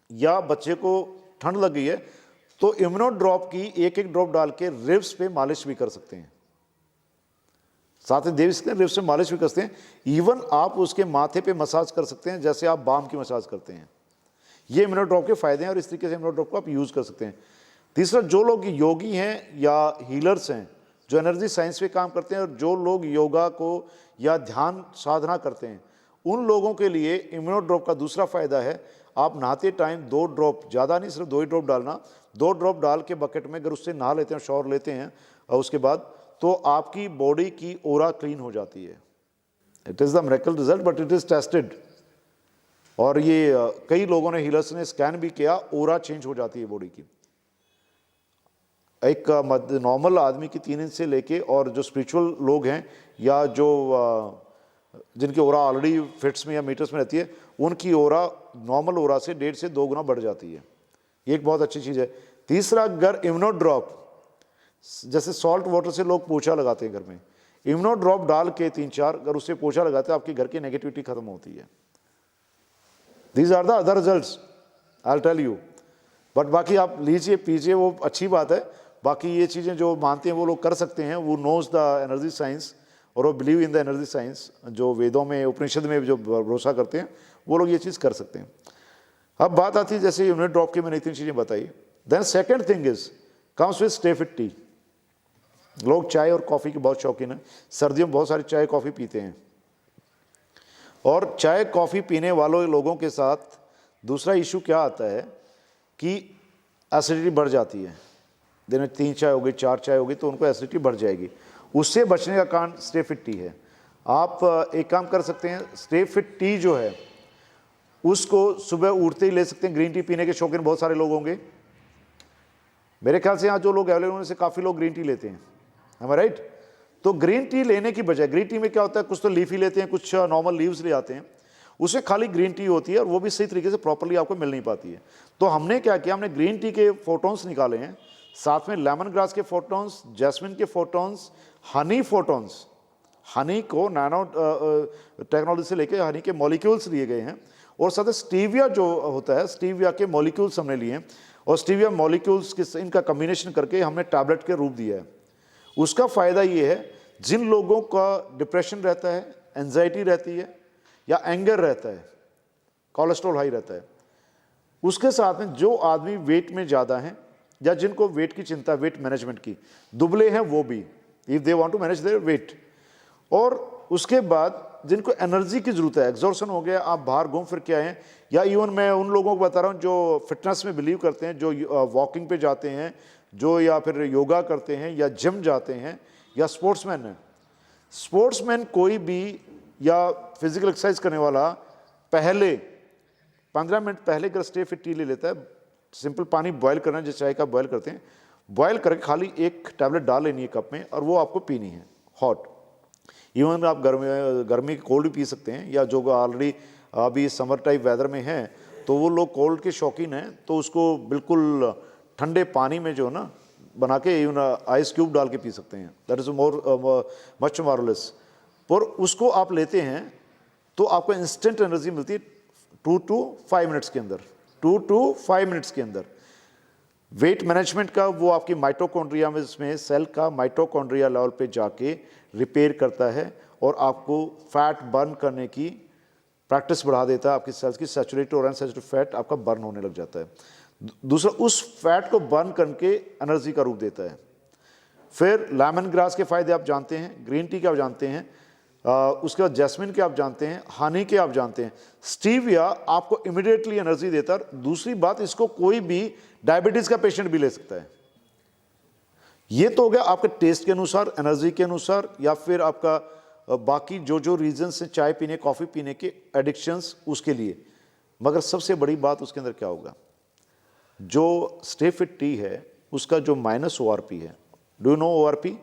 या बच्चे को ठंड लग गई है तो इम्यूनो ड्रॉप की 1-1 ड्रॉप डाल के रिब्स पे मालिश भी कर सकते हैं, साथ ही दे सकते हैं, रिब्स पे मालिश भी कर सकते हैं। इवन आप उसके माथे पे मसाज कर सकते हैं जैसे आप बाम की मसाज करते हैं। ये इम्यूनो ड्रॉप के फायदे हैं और इस तरीके से इम्यूनो ड्रॉप को आप यूज कर सकते हैं। तीसरा, जो लोग योगी हैं या हीलर्स हैं, जो एनर्जी साइंस पे काम करते हैं, और जो लोग योगा को या ध्यान साधना करते हैं, उन लोगों के लिए इम्यूनो ड्रॉप का दूसरा फायदा है, आप नहाते टाइम 2 ड्रॉप, ज़्यादा नहीं, सिर्फ 2 ही ड्रॉप डालना, 2 ड्रॉप डाल के बकेट में अगर उससे नहा लेते हैं, शॉवर लेते हैं और उसके बाद, तो आपकी बॉडी की ओरा क्लीन हो जाती है। It is the miracle result but it is tested, और ये कई लोगों ने, हीलर्स ने स्कैन भी किया, ओरा चेंज हो जाती है बॉडी की। एक नॉर्मल आदमी की 3 इंच से लेके, और जो स्पिरिचुअल लोग हैं या जो जिनकी ओरा ऑलरेडी फिट्स में या मीटर्स में रहती है, उनकी ओरा नॉर्मल ओरा से 1.5 से 2 गुना बढ़ जाती है। ये एक बहुत अच्छी चीज़ है। तीसरा, अगर इम्यूनो ड्रॉप, जैसे सॉल्ट वाटर से लोग पोछा लगाते हैं घर में, इम्यूनो ड्रॉप डाल के 3-4 अगर उससे पोछा लगाते हैं, आपके घर की नेगेटिविटी खत्म होती है। These are the other results I will tell you, but बाकी आप लीजिए पीजिए, वो अच्छी बात है। बाकी ये चीज़ें जो मानते हैं वो लोग कर सकते हैं, वो नोज द एनर्जी साइंस और वो believe in the energy science, जो वेदों में, उपनिषद में जो भरोसा करते हैं, वो लोग ये चीज़ कर सकते हैं। अब बात आती है, जैसे यूनिट ड्रॉप की मैंने 3 चीज़ें बताई। Then second thing is comes with stay fit tea. लोग चाय और कॉफ़ी के बहुत शौकीन हैं, सर्दियों में बहुत सारी चाय कॉफ़ी पीते हैं, और चाय कॉफ़ी पीने वालों लोगों के साथ दूसरा इशू क्या आता है कि एसिडिटी बढ़ जाती है। दिन में 3 चाय हो गई, 4 चाय हो गई, तो उनको एसिडिटी बढ़ जाएगी। उससे बचने का कारण स्टे फिट टी है। आप एक काम कर सकते हैं, स्टे फिट टी जो है उसको सुबह उठते ही ले सकते हैं। ग्रीन टी पीने के शौकीन बहुत सारे लोग होंगे, मेरे ख्याल से यहाँ जो लोग अवेलेबल होने से काफ़ी लोग ग्रीन टी लेते हैं, है राइट? तो ग्रीन टी लेने की बजाय, ग्रीन टी में क्या होता है, कुछ तो लीफी लेते हैं, कुछ नॉर्मल लीव्स ले आते हैं, उसमें खाली ग्रीन टी होती है और वो भी सही तरीके से प्रॉपरली आपको मिल नहीं पाती है। तो हमने क्या किया, हमने ग्रीन टी के फोटोन्स निकाले हैं, साथ में लेमन ग्रास के फोटोन्स, जैस्मिन के फोटोन्स, हनी फोटोन्स, हनी को नैनो टेक्नोलॉजी से लेके हनी के मॉलिक्यूल्स लिए गए हैं, और साथ ही स्टीविया जो होता है, स्टीविया के मॉलिक्यूल्स हमने लिए हैं, और स्टीविया मॉलिक्यूल्स के इनका कम्बिनेशन करके हमने टैबलेट के रूप दिया है। उसका फ़ायदा ये है, जिन लोगों का डिप्रेशन रहता है, एंजाइटी रहती है या एंगर रहता है, कोलेस्ट्रॉल हाई रहता है, उसके साथ में जो आदमी वेट में ज़्यादा हैं या जिनको वेट की चिंता, वेट मैनेजमेंट की, दुबले हैं वो भी, if they want to manage their weight, और उसके बाद जिनको एनर्जी की ज़रूरत है, एग्जॉर्शन हो गया, आप बाहर घूम फिर के आए हैं, या इवन मैं उन लोगों को बता रहा हूँ जो फिटनेस में बिलीव करते हैं, जो वॉकिंग पे जाते हैं, जो या फिर योगा करते हैं या जिम जाते हैं, या स्पोर्ट्समैन हैं। स्पोर्ट्समैन कोई भी या फिजिकल एक्सरसाइज करने वाला पहले 15 मिनट पहले अगर स्टे फिट टी ले लेता है, सिंपल पानी बॉयल करना है, जिस चाय का बॉयल करते हैं, बॉयल करके खाली 1 टैबलेट डाल लेनी है कप में, और वो आपको पीनी है हॉट। इवन आप गर्मी कोल्ड भी पी सकते हैं, या जो ऑलरेडी अभी समर टाइप वेदर में हैं तो वो लोग कोल्ड के शौकीन हैं तो उसको बिल्कुल ठंडे पानी में जो ना बना के इवन आइस क्यूब डाल के पी सकते हैं। That is more much marvellous. पर उसको आप लेते हैं तो आपको इंस्टेंट एनर्जी मिलती है 2 to 5 मिनट्स के अंदर, 2 to 5 मिनट्स के अंदर। वेट मैनेजमेंट का वो आपकी माइटोकॉन्ड्रिया में इसमें सेल का माइटोकॉन्ड्रिया लेवल पे जाके रिपेयर करता है और आपको फैट बर्न करने की प्रैक्टिस बढ़ा देता है। आपकी सेल्स की सैचुरेटेड और अनसैचुरेटेड फैट आपका बर्न होने लग जाता है। दूसरा, उस फैट को बर्न करके एनर्जी का रूप देता है। फिर लेमन ग्रास के फायदे आप जानते हैं, ग्रीन टी के आप जानते हैं, उसके बाद जैस्मिन के आप जानते हैं, हनी के आप जानते हैं। स्टीविया आपको इमिडिएटली एनर्जी देता है। दूसरी बात, इसको कोई भी डायबिटीज का पेशेंट भी ले सकता है। ये तो हो गया आपके टेस्ट के अनुसार, एनर्जी के अनुसार, या फिर आपका बाकी जो रीजंस हैं चाय पीने कॉफ़ी पीने के एडिक्शंस उसके लिए। मगर सबसे बड़ी बात उसके अंदर क्या होगा, जो स्टे फिट टी है उसका जो माइनस ORP है। Do you know ORP?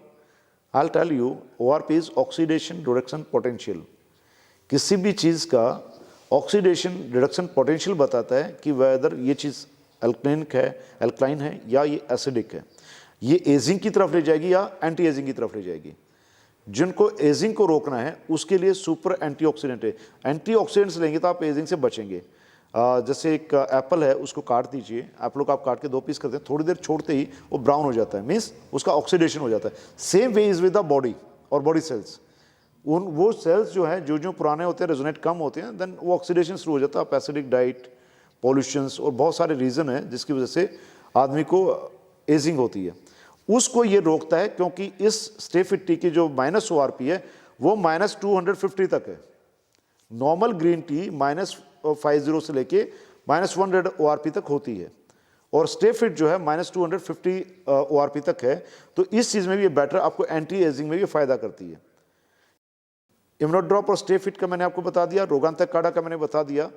I will tell you, ORP is oxidation reduction potential. किसी भी चीज़ का ऑक्सीडेशन रिडक्शन पोटेंशियल बताता है कि वेदर ये चीज़ अल्कलाइन है या ये एसिडिक है। ये एजिंग की तरफ ले जाएगी या एंटी एजिंग की तरफ ले जाएगी। जिनको एजिंग को रोकना है उसके लिए सुपर एंटीऑक्सीडेंट है। एंटीऑक्सीडेंट्स लेंगे तो आप एजिंग से बचेंगे। जैसे एक एप्पल है, उसको काट दीजिए, एप्पल को आप काट के 2 पीस करते हैं, थोड़ी देर छोड़ते ही वो ब्राउन हो जाता है, मीन्स उसका ऑक्सीडेशन हो जाता है। Same way is with the body और बॉडी सेल्स। वो सेल्स जो है जो पुराने होते हैं, रेजोनेट कम होते हैं, देन वो ऑक्सीडेशन शुरू हो जाता है। आप एसिडिक डाइट, पॉल्यूशंस और बहुत सारे रीज़न है जिसकी वजह से आदमी को एजिंग होती है। उसको ये रोकता है क्योंकि इस स्टे फिट टी की जो माइनस ORP है वो -250 तक है। नॉर्मल ग्रीन टी -50 से लेके -100 ORP तक होती है, और स्टे फिट जो है -250 ORP तक है। तो इस चीज़ में भी ये बेटर, आपको एंटी एजिंग में भी फ़ायदा करती है। इम्यूनोड्रॉप और स्टे फिट का मैंने आपको बता दिया, रोगांतक काढ़ा का मैंने बता दिया।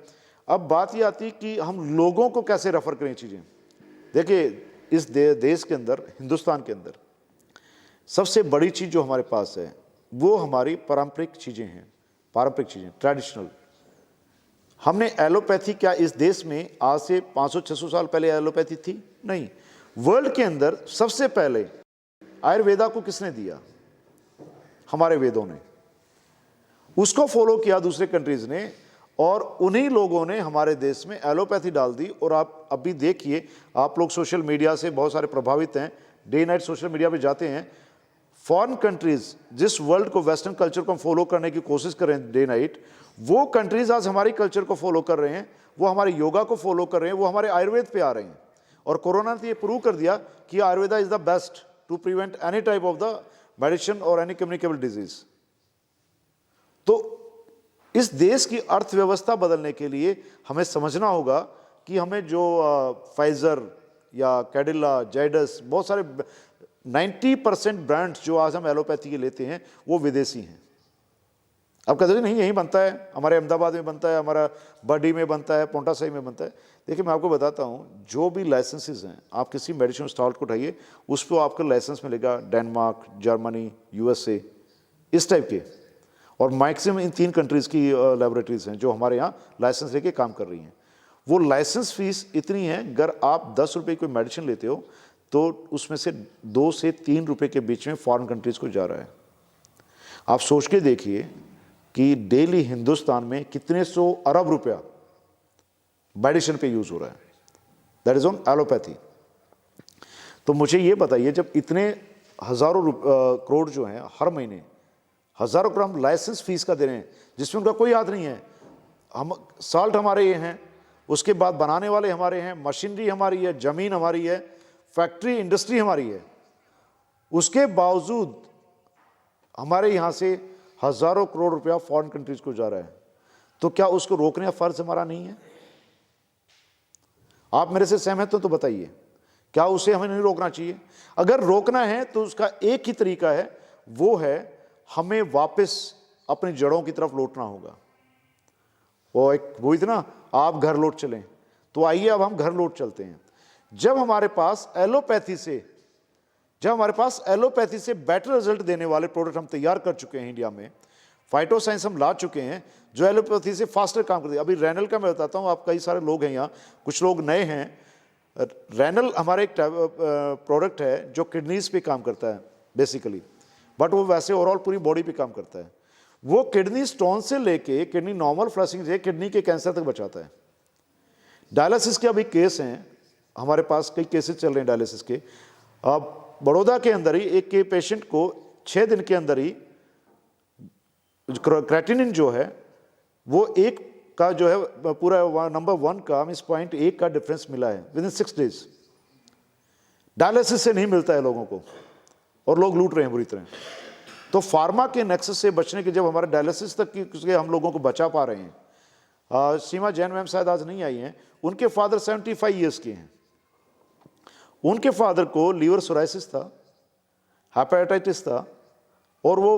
अब बात ये आती है कि हम लोगों को कैसे रेफर करें चीज़ें। देखिए, इस देश के अंदर, हिंदुस्तान के अंदर सबसे बड़ी चीज़ जो हमारे पास है वो हमारी पारंपरिक चीज़ें हैं, पारंपरिक चीज़ें, ट्रेडिशनल। हमने एलोपैथी, क्या इस देश में आज से 500-600 साल पहले एलोपैथी थी? नहीं। वर्ल्ड के अंदर सबसे पहले आयुर्वेदा को किसने दिया? हमारे वेदों ने। उसको फॉलो किया दूसरे कंट्रीज ने, और उन्हीं लोगों ने हमारे देश में एलोपैथी डाल दी। और आप अभी देखिए, आप लोग सोशल मीडिया से बहुत सारे प्रभावित हैं, डे नाइट सोशल मीडिया पे जाते हैं। फॉरेन कंट्रीज जिस वर्ल्ड को, वेस्टर्न कल्चर को फॉलो करने की कोशिश कर रहे हैं डे नाइट, वो कंट्रीज आज हमारी कल्चर को फॉलो कर रहे हैं, वो हमारे योगा को फॉलो कर रहे हैं, वो हमारे आयुर्वेद पे आ रहे हैं। और कोरोना ने ये प्रूव कर दिया कि Ayurveda is the best to prevent any type of the medicine और एनी कम्युनिकेबल डिजीज। तो इस देश की अर्थव्यवस्था बदलने के लिए हमें समझना होगा कि हमें जो फाइजर या कैडिला, जाइडस, बहुत सारे 90% ब्रांड्स जो आज हम एलोपैथी के लेते हैं वो विदेशी हैं। अब कहते हैं नहीं, यहीं बनता है, हमारे अहमदाबाद में बनता है, हमारा बर्डी में बनता है, पोंटा साहिब में बनता है। देखिए, मैं आपको बताता हूँ, जो भी लाइसेंसेस हैं, आप किसी मेडिसिन स्टॉल को उठाइए, उस पर आपका लाइसेंस मिलेगा डेनमार्क, जर्मनी, USA, इस टाइप के। और मैक्सिमम इन 3 कंट्रीज़ की लेबोरेटरीज हैं जो हमारे यहाँ लाइसेंस लेके काम कर रही हैं। वो लाइसेंस फीस इतनी है, अगर आप 10 रुपये कोई मेडिसिन लेते हो तो उसमें से 2 से 3 रुपये के बीच में फॉरेन कंट्रीज़ को जा रहा है। आप सोच के देखिए कि डेली हिंदुस्तान में कितने 100 अरब रुपया मेडिसिन पे यूज़ हो रहा है, दैट इज़ ऑन एलोपैथी। तो मुझे ये बताइए, जब इतने हज़ारों करोड़ जो हैं हर महीने, हज़ारों करोड़ हम लाइसेंस फीस का दे रहे हैं जिसमें उनका कोई हाथ नहीं है। हम साल्ट हमारे ये हैं, उसके बाद बनाने वाले हमारे हैं, मशीनरी हमारी है, ज़मीन हमारी है, फैक्ट्री इंडस्ट्री हमारी है। उसके बावजूद हमारे यहाँ से हज़ारों करोड़ रुपया फॉरेन कंट्रीज को जा रहा है। तो क्या उसको रोकने का फ़र्ज हमारा नहीं है? आप मेरे से सहमत हो तो बताइए, क्या उसे हमें नहीं रोकना चाहिए? अगर रोकना है तो उसका एक ही तरीका है, वो है हमें वापस अपनी जड़ों की तरफ लौटना होगा। वो इतना, आप घर लौट चलें, तो आइए अब हम घर लौट चलते हैं। जब हमारे पास एलोपैथी से, जब हमारे पास एलोपैथी से बेटर रिजल्ट देने वाले प्रोडक्ट हम तैयार कर चुके हैं इंडिया में, फाइटो साइंस हम ला चुके हैं जो एलोपैथी से फास्टर काम करते हैं। अभी रेनल का मैं बताता हूँ, आप कई सारे लोग हैं यहाँ, कुछ लोग नए हैं। रेनल हमारा एक प्रोडक्ट है जो किडनीज पे काम करता है बेसिकली, बट वो वैसे ओवरऑल पूरी बॉडी पे काम करता है। वो किडनी स्टोन से लेके किडनी नॉर्मल फ्लशिंग से किडनी के कैंसर तक बचाता है। डायलिसिस के अभी केस हैं हमारे पास, कई केसेस चल रहे हैं डायलिसिस के। अब बड़ौदा के अंदर ही एक के पेशेंट को 6 दिन के अंदर ही क्रेटिनिन जो है वो एक का जो है पूरा नंबर 1 का -0.1 का डिफरेंस मिला है विद इन 6 डेज। डायलिसिस से नहीं मिलता है लोगों को और लोग लूट रहे हैं बुरी तरह। तो फार्मा के नेक्सस से बचने के, जब हमारे डायलिसिस तक की हम लोगों को बचा पा रहे हैं। सीमा जैन मैम शायद आज नहीं आई हैं, उनके फादर 75 ईयर्स के हैं। उनके फादर को लीवर सोराइसिस था, हेपेटाइटिस था, और वो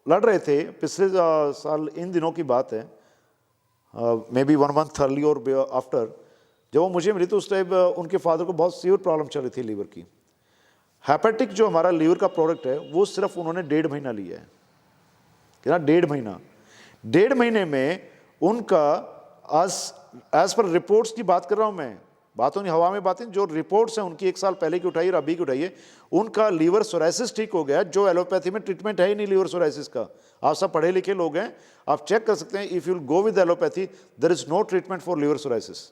लड़ रहे थे पिछले साल, इन दिनों की बात है, मे बी 1 मंथ अर्ली और आफ्टर। जब वो मुझे मिली तो उस टाइम उनके फादर को बहुत सीवियर प्रॉब्लम चल रही थी लीवर की। हेपेटिक जो हमारा लीवर का प्रोडक्ट है वो सिर्फ उन्होंने 1.5 महीना लिया है, क्या 1.5 महीने में उनका एज पर रिपोर्ट्स की बात कर रहा हूँ मैं, बातों नहीं हवा में बातें, जो रिपोर्ट्स हैं उनकी 1 साल पहले की उठाइए और अभी की उठाइए, उनका लीवर सोराइसिस ठीक हो गया, जो एलोपैथी में ट्रीटमेंट है ही नहीं लीवर सोराइसिस का। आप सब पढ़े लिखे लोग हैं, आप चेक कर सकते हैं, if you go with allopathy there is no treatment for liver psoriasis.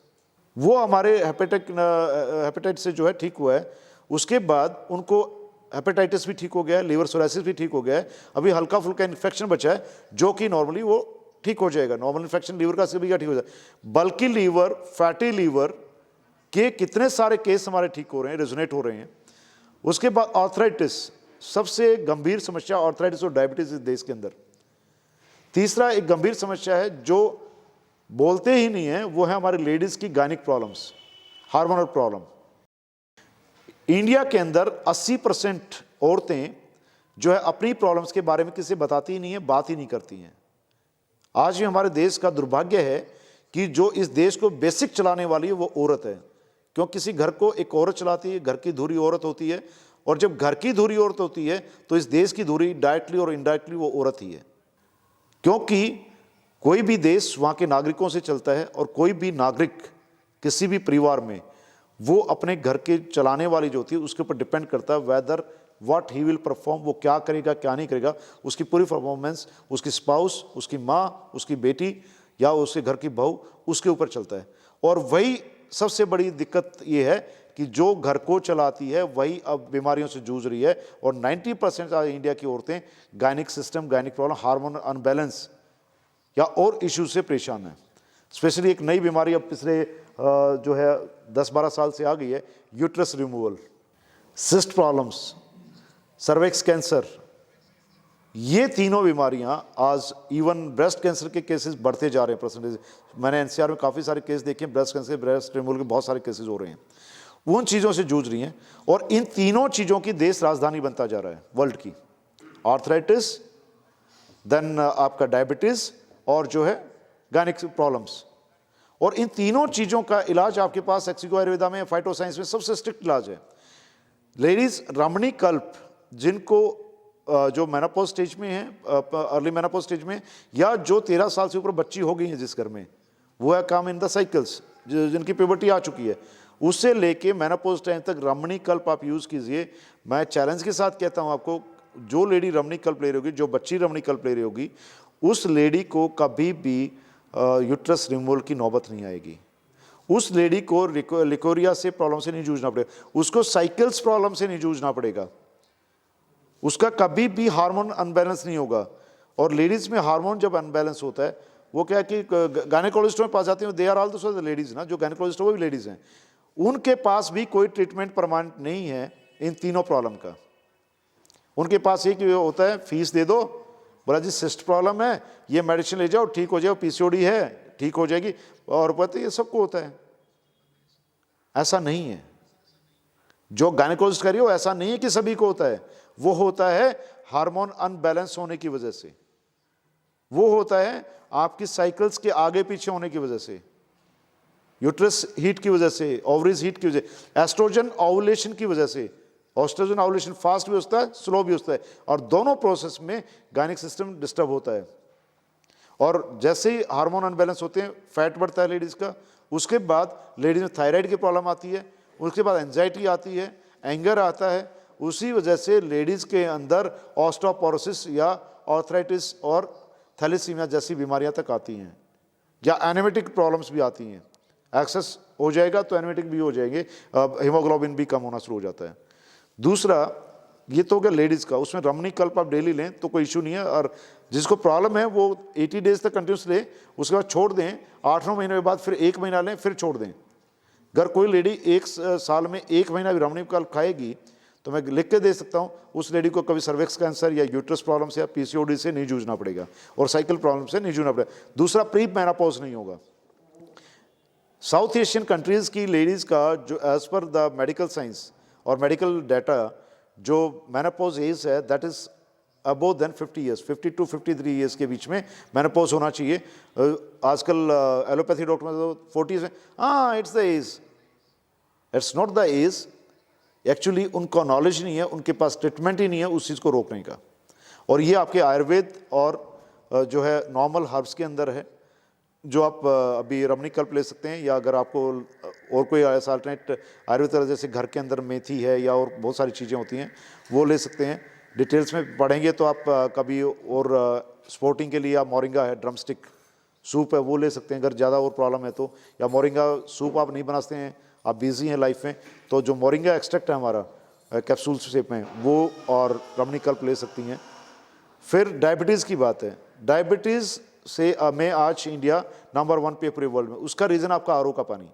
वो हमारे हेपेटाइटिस से जो है ठीक हुआ है। उसके बाद उनको हेपेटाइटिस भी ठीक हो गया है, लीवर सोराइसिस भी ठीक हो गया है, अभी हल्का फुल्का इन्फेक्शन बचा है जो कि नॉर्मली वो ठीक हो जाएगा। नॉर्मल इन्फेक्शन लीवर का भी ठीक हो जाएगा। बल्कि लीवर, फैटी लीवर के कितने सारे केस हमारे ठीक हो रहे हैं, रेजोनेट हो रहे हैं। उसके बाद आर्थराइटिस, सबसे गंभीर समस्या आर्थराइटिस और डायबिटीज इस देश के अंदर। तीसरा एक गंभीर समस्या है जो बोलते ही नहीं है, वो है हमारे लेडीज की gynaec problems, hormonal problem. India के अंदर 80% औरतें जो है अपनी प्रॉब्लम्स के बारे में किसी बताती ही नहीं है, बात ही नहीं करती हैं। आज भी हमारे देश का दुर्भाग्य है कि जो इस देश को बेसिक चलाने वाली है वो औरत है। क्यों? किसी घर को एक औरत चलाती है, घर की धुरी औरत होती है, और जब घर की धुरी औरत होती है तो इस देश की धुरी डायरेक्टली और इनडायरेक्टली वो औरत ही है। क्योंकि कोई भी देश वहाँ के नागरिकों से चलता है, और कोई भी नागरिक किसी भी परिवार में वो अपने घर के चलाने वाली जो होती है उसके ऊपर डिपेंड करता है whether what he will perform, वो क्या करेगा क्या नहीं करेगा, उसकी पूरी परफॉर्मेंस उसकी स्पाउस, उसकी माँ, उसकी बेटी या उसके घर की बहू, उसके ऊपर चलता है। और वही सबसे बड़ी दिक्कत ये है कि जो घर को चलाती है वही अब बीमारियों से जूझ रही है, और 90% इंडिया की औरतें gynaec system, gynaec problem, hormone unbalance या और इश्यूज से परेशान है। स्पेशली एक नई बीमारी अब पिछले जो है 10-12 साल से आ गई है, uterus removal, cyst problems, cervix cancer. ये तीनों बीमारियां आज इवन ब्रेस्ट कैंसर के केसेस बढ़ते जा रहे हैं परसेंटेज। मैंने एनसीआर में काफ़ी सारे केस देखे, ब्रेस्ट कैंसर, ब्रेस्ट रिमूवल के बहुत सारे केसेस हो रहे हैं, उन चीज़ों से जूझ रही हैं। और इन तीनों चीज़ों की देश राजधानी बनता जा रहा है वर्ल्ड की। आर्थराइटिस, देन आपका डायबिटीज़, और जो है गायनिक प्रॉब्लम्स। और इन तीनों चीज़ों का इलाज आपके पास एक्सिको आयुर्वेदा में, फाइटो साइंस में सबसे स्ट्रिक्ट इलाज है। लेडीज रमणी कल्प, जिनको जो मेनोपॉज स्टेज में है, अर्ली मेनोपॉज स्टेज में, या जो 13 साल से ऊपर बच्ची हो गई है जिस घर में, वो है काम इन द साइकिल्स, जिनकी प्यूबर्टी आ चुकी है, उससे लेके मेनोपॉज टाइम तक रमणी कल्प आप यूज़ कीजिए। मैं चैलेंज के साथ कहता हूँ आपको, जो लेडी रमणी कल्प ले रही होगी, जो बच्ची रमणी कल्प ले रही होगी, उस लेडी को कभी भी यूट्रस रिमूवल की नौबत नहीं आएगी। उस लेडी को लिकोरिया से प्रॉब्लम से नहीं जूझना पड़ेगा, उसको साइकिल्स प्रॉब्लम से नहीं जूझना पड़ेगा, उसका कभी भी हार्मोन अनबैलेंस नहीं होगा। और लेडीज़ में हार्मोन जब अनबैलेंस होता है, वो क्या है कि गायनेकोलॉजिस्ट में पास जाती हैं, they are all the ladies ना, जो गायनेकोलॉजिस्ट वो भी लेडीज़ हैं, उनके पास भी कोई ट्रीटमेंट परमानेंट नहीं है इन तीनों प्रॉब्लम का। उनके पास एक होता है, फीस दे दो, बोला जी सिस्ट प्रॉब्लम है, ये मेडिसिन ले जाओ, ठीक हो जाओ, पीसीओडी है, ठीक हो जाएगी, और पता ये सबको होता है। ऐसा नहीं है, जो गायनेकोलॉजिस्ट करिए वो ऐसा नहीं है कि सभी को होता है, वो होता है हार्मोन अनबैलेंस होने की वजह से, वो होता है आपकी साइकिल्स के आगे पीछे होने की वजह से, यूट्रस हीट की वजह से, ओवरीज हीट की वजह से, एस्ट्रोजन ओवुलेशन की वजह से, ऑस्ट्रोजन ओव्यूलेशन फास्ट भी होता है, स्लो भी होता है, और दोनों प्रोसेस में गायनिक सिस्टम डिस्टर्ब होता है। और जैसे ही हार्मोन अनबैलेंस होते हैं, फैट बढ़ता है लेडीज़ का, उसके बाद लेडीज़ में थायराइड की प्रॉब्लम आती है, उसके बाद एंजाइटी आती है, एंगर आता है, उसी वजह से लेडीज़ के अंदर ऑस्टियोपोरोसिस या आर्थराइटिस और थैलेसीमिया जैसी बीमारियां तक आती हैं, या एनेमिटिक प्रॉब्लम्स भी आती हैं। एक्सेस हो जाएगा तो एनेमिटिक भी हो जाएंगे, हीमोग्लोबिन भी कम होना शुरू हो जाता है। दूसरा, ये तो हो गया लेडीज़ का, उसमें रमनी कल्प आप डेली लें तो कोई इशू नहीं है, और जिसको प्रॉब्लम है वो 80 डेज तक कंटिन्यूस ले, उसके बाद छोड़ दें, 8-9 महीने के बाद फिर 1 महीना लें, फिर छोड़ दें। अगर कोई लेडी 1 साल में 1 महीना भी रमनी कल्प खाएगी तो मैं लिख के दे सकता हूँ, उस लेडी को कभी सर्विक्स कैंसर या यूट्रस प्रॉब्लम से या पीसीओडी से नहीं जूझना पड़ेगा, और साइकिल प्रॉब्लम से नहीं जूझना पड़ेगा। दूसरा, प्री मेनोपॉज नहीं होगा। साउथ एशियन कंट्रीज़ की लेडीज़ का जो as per the medical science और मेडिकल डाटा, जो मेनोपॉज एज है that is above than 50 years, 50 to 53 years के बीच में मेनोपॉज होना चाहिए। आजकल एलोपैथी डॉक्टर में तो 40 में, हाँ it's the age, it's not the age. Actually उनका नॉलेज नहीं है, उनके पास ट्रीटमेंट ही नहीं है उस चीज़ को रोकने का। और ये आपके आयुर्वेद और जो है नॉर्मल हर्ब्स के अंदर है, जो आप अभी रमनी कल्प ले सकते हैं, या अगर आपको और कोई ऐसा अल्टरनेट आयुर्वेद तरह जैसे घर के अंदर मेथी है या और बहुत सारी चीज़ें होती हैं वो ले सकते हैं। डिटेल्स में पढ़ेंगे तो आप कभी, और स्पोर्टिंग के लिए आप मोरिंगा है, ड्रम स्टिक सूप है, वो ले सकते हैं अगर ज़्यादा और प्रॉब्लम है तो। या मोरिंगा सूप आप नहीं बनाते हैं, आप बिजी हैं लाइफ में, तो जो मोरिंगा एक्सट्रैक्ट है हमारा कैप्सूल शेप में, वो और रमनी कल्प ले सकती हैं। फिर डायबिटीज़ की बात है, डायबिटीज़ से में आज इंडिया नंबर 1 पे पूरे वर्ल्ड में। उसका रीज़न आपका आरओ का पानी।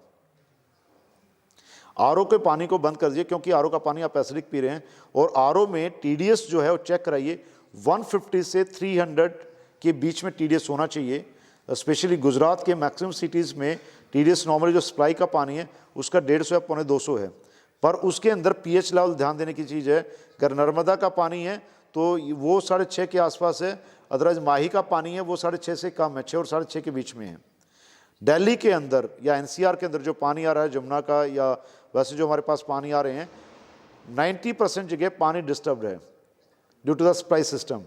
आरओ के पानी को बंद कर दीजिए, क्योंकि आरओ का पानी आप एसिडिक पी रहे हैं, और आरओ में टीडीएस जो है वो चेक कराइए, 150 से 300 के बीच में टीडीएस होना चाहिए। स्पेशली गुजरात के मैक्सिमम सिटीज़ में टीडीएस नॉर्मली जो सप्लाई का पानी है उसका 150 या 150 है, पर उसके अंदर पीएच लेवल ध्यान देने की चीज़ है। अगर नर्मदा का पानी है तो वो 6.5 के आसपास है, अदरवाइज माही का पानी है वो 6.5 से कम है, 6 और 6.5 के बीच में है। दिल्ली के अंदर या एनसीआर के अंदर जो पानी आ रहा है जमुना का, या वैसे जो हमारे पास पानी आ रहे हैं, 90% जगह पानी डिस्टर्ब्ड है due to the supply system.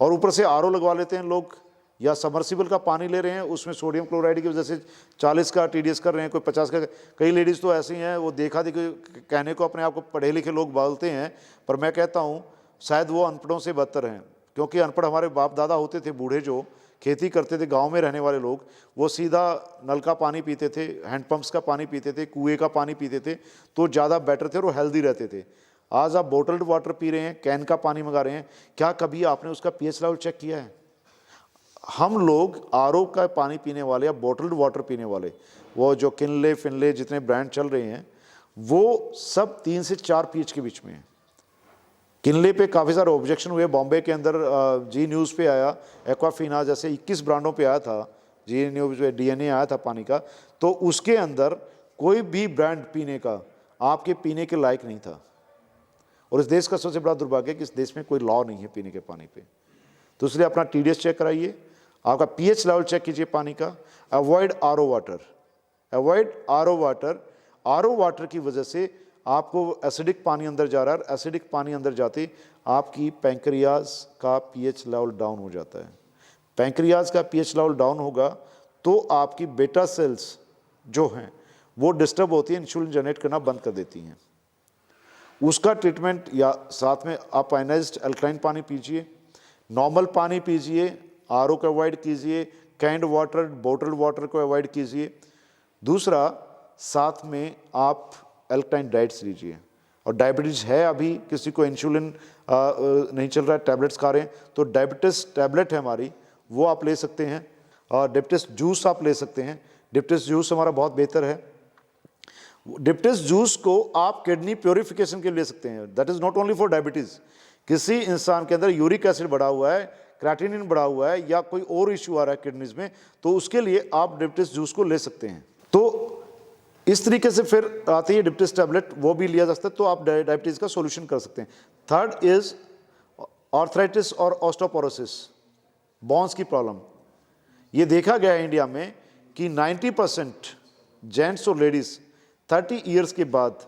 और ऊपर से आरओ लगवा लेते हैं लोग, या सबमर्सिबल का पानी ले रहे हैं, उसमें सोडियम क्लोराइड की वजह से 40 का टीडीएस कर रहे हैं, कोई 50 का। कई लेडीज़ तो ऐसी हैं, वो देखा देखी कहने को अपने आप को पढ़े लिखे लोग बोलते हैं, पर मैं कहता हूँ शायद वो अनपढ़ों से बदतर हैं, क्योंकि अनपढ़ हमारे बाप दादा होते थे, बूढ़े जो खेती करते थे, गांव में रहने वाले लोग, वो सीधा नल का पानी पीते थे, हैंडपम्प्स का पानी पीते थे, कुएं का पानी पीते थे, तो ज़्यादा बेटर थे और वो हेल्दी रहते थे। आज आप बोटल्ड वाटर पी रहे हैं, कैन का पानी मंगा रहे हैं, क्या कभी आपने उसका पीएच लेवल चेक किया है? हम लोग आरओ का पानी पीने वाले या बोटल्ड वाटर पीने वाले, वो जो किनले फिनले जितने ब्रांड चल रहे हैं, वो सब 3 से 4 पीएच के बीच में है। किनले पे काफ़ी सारे ऑब्जेक्शन हुए, बॉम्बे के अंदर जी न्यूज़ पे आया, एक्वाफिना जैसे 21 ब्रांडों पे आया था, जी न्यूज़ पे डीएनए आया था पानी का, तो उसके अंदर कोई भी ब्रांड पीने का आपके पीने के लायक नहीं था। और इस देश का सबसे बड़ा दुर्भाग्य है कि इस देश में कोई लॉ नहीं है पीने के पानी पे। तो इसलिए अपना टीडीएस चेक कराइए, आपका पीएच लेवल चेक कीजिए पानी का। Avoid RO water, avoid RO water. RO water की वजह से आपको एसिडिक पानी अंदर जा रहा है, एसिडिक पानी अंदर जाते आपकी पैंक्रियाज का पीएच लेवल डाउन हो जाता है। पैंक्रियाज का पीएच लेवल डाउन होगा तो आपकी बेटा सेल्स जो हैं वो डिस्टर्ब होती है, इंसुलिन जनरेट करना बंद कर देती हैं। उसका ट्रीटमेंट, या साथ में आप आयनाइज्ड अल्कलाइन पानी पीजिए, नॉर्मल पानी पीजिए, आरओ को अवॉइड कीजिए, कैंड वाटर, बोटल्ड वाटर को अवॉइड कीजिए। दूसरा, साथ में आप अल्कलाइन डाइट्स लीजिए। और डायबिटीज़ है, अभी किसी को इंसुलिन नहीं चल रहा है, टैबलेट्स खा रहे हैं, तो डायबिटीज़ टैबलेट है हमारी, वो आप ले सकते हैं। और डायबिटीज़ जूस आप ले सकते हैं, डायबिटीज़ जूस हमारा बहुत बेहतर है। डायबिटीज़ जूस को आप किडनी प्योरिफिकेशन के लिए ले सकते हैं, that is not only for diabetes. किसी इंसान के अंदर यूरिक एसिड बढ़ा हुआ है, क्रेटिनिन बढ़ा हुआ है, या कोई और इशू आ रहा है किडनीज में, तो उसके लिए आप डायबिटीज़ जूस को ले सकते हैं। तो इस तरीके से फिर आती है डायबिटीज़ टैबलेट, वो भी लिया जा सकता है, तो आप डायबिटीज़ का सोल्यूशन कर सकते हैं। थर्ड इज आर्थराइटिस और ऑस्टियोपोरोसिस, बोन्स की प्रॉब्लम। ये देखा गया है इंडिया में कि 90% जेंट्स और लेडीज़ 30 ईयर्स के बाद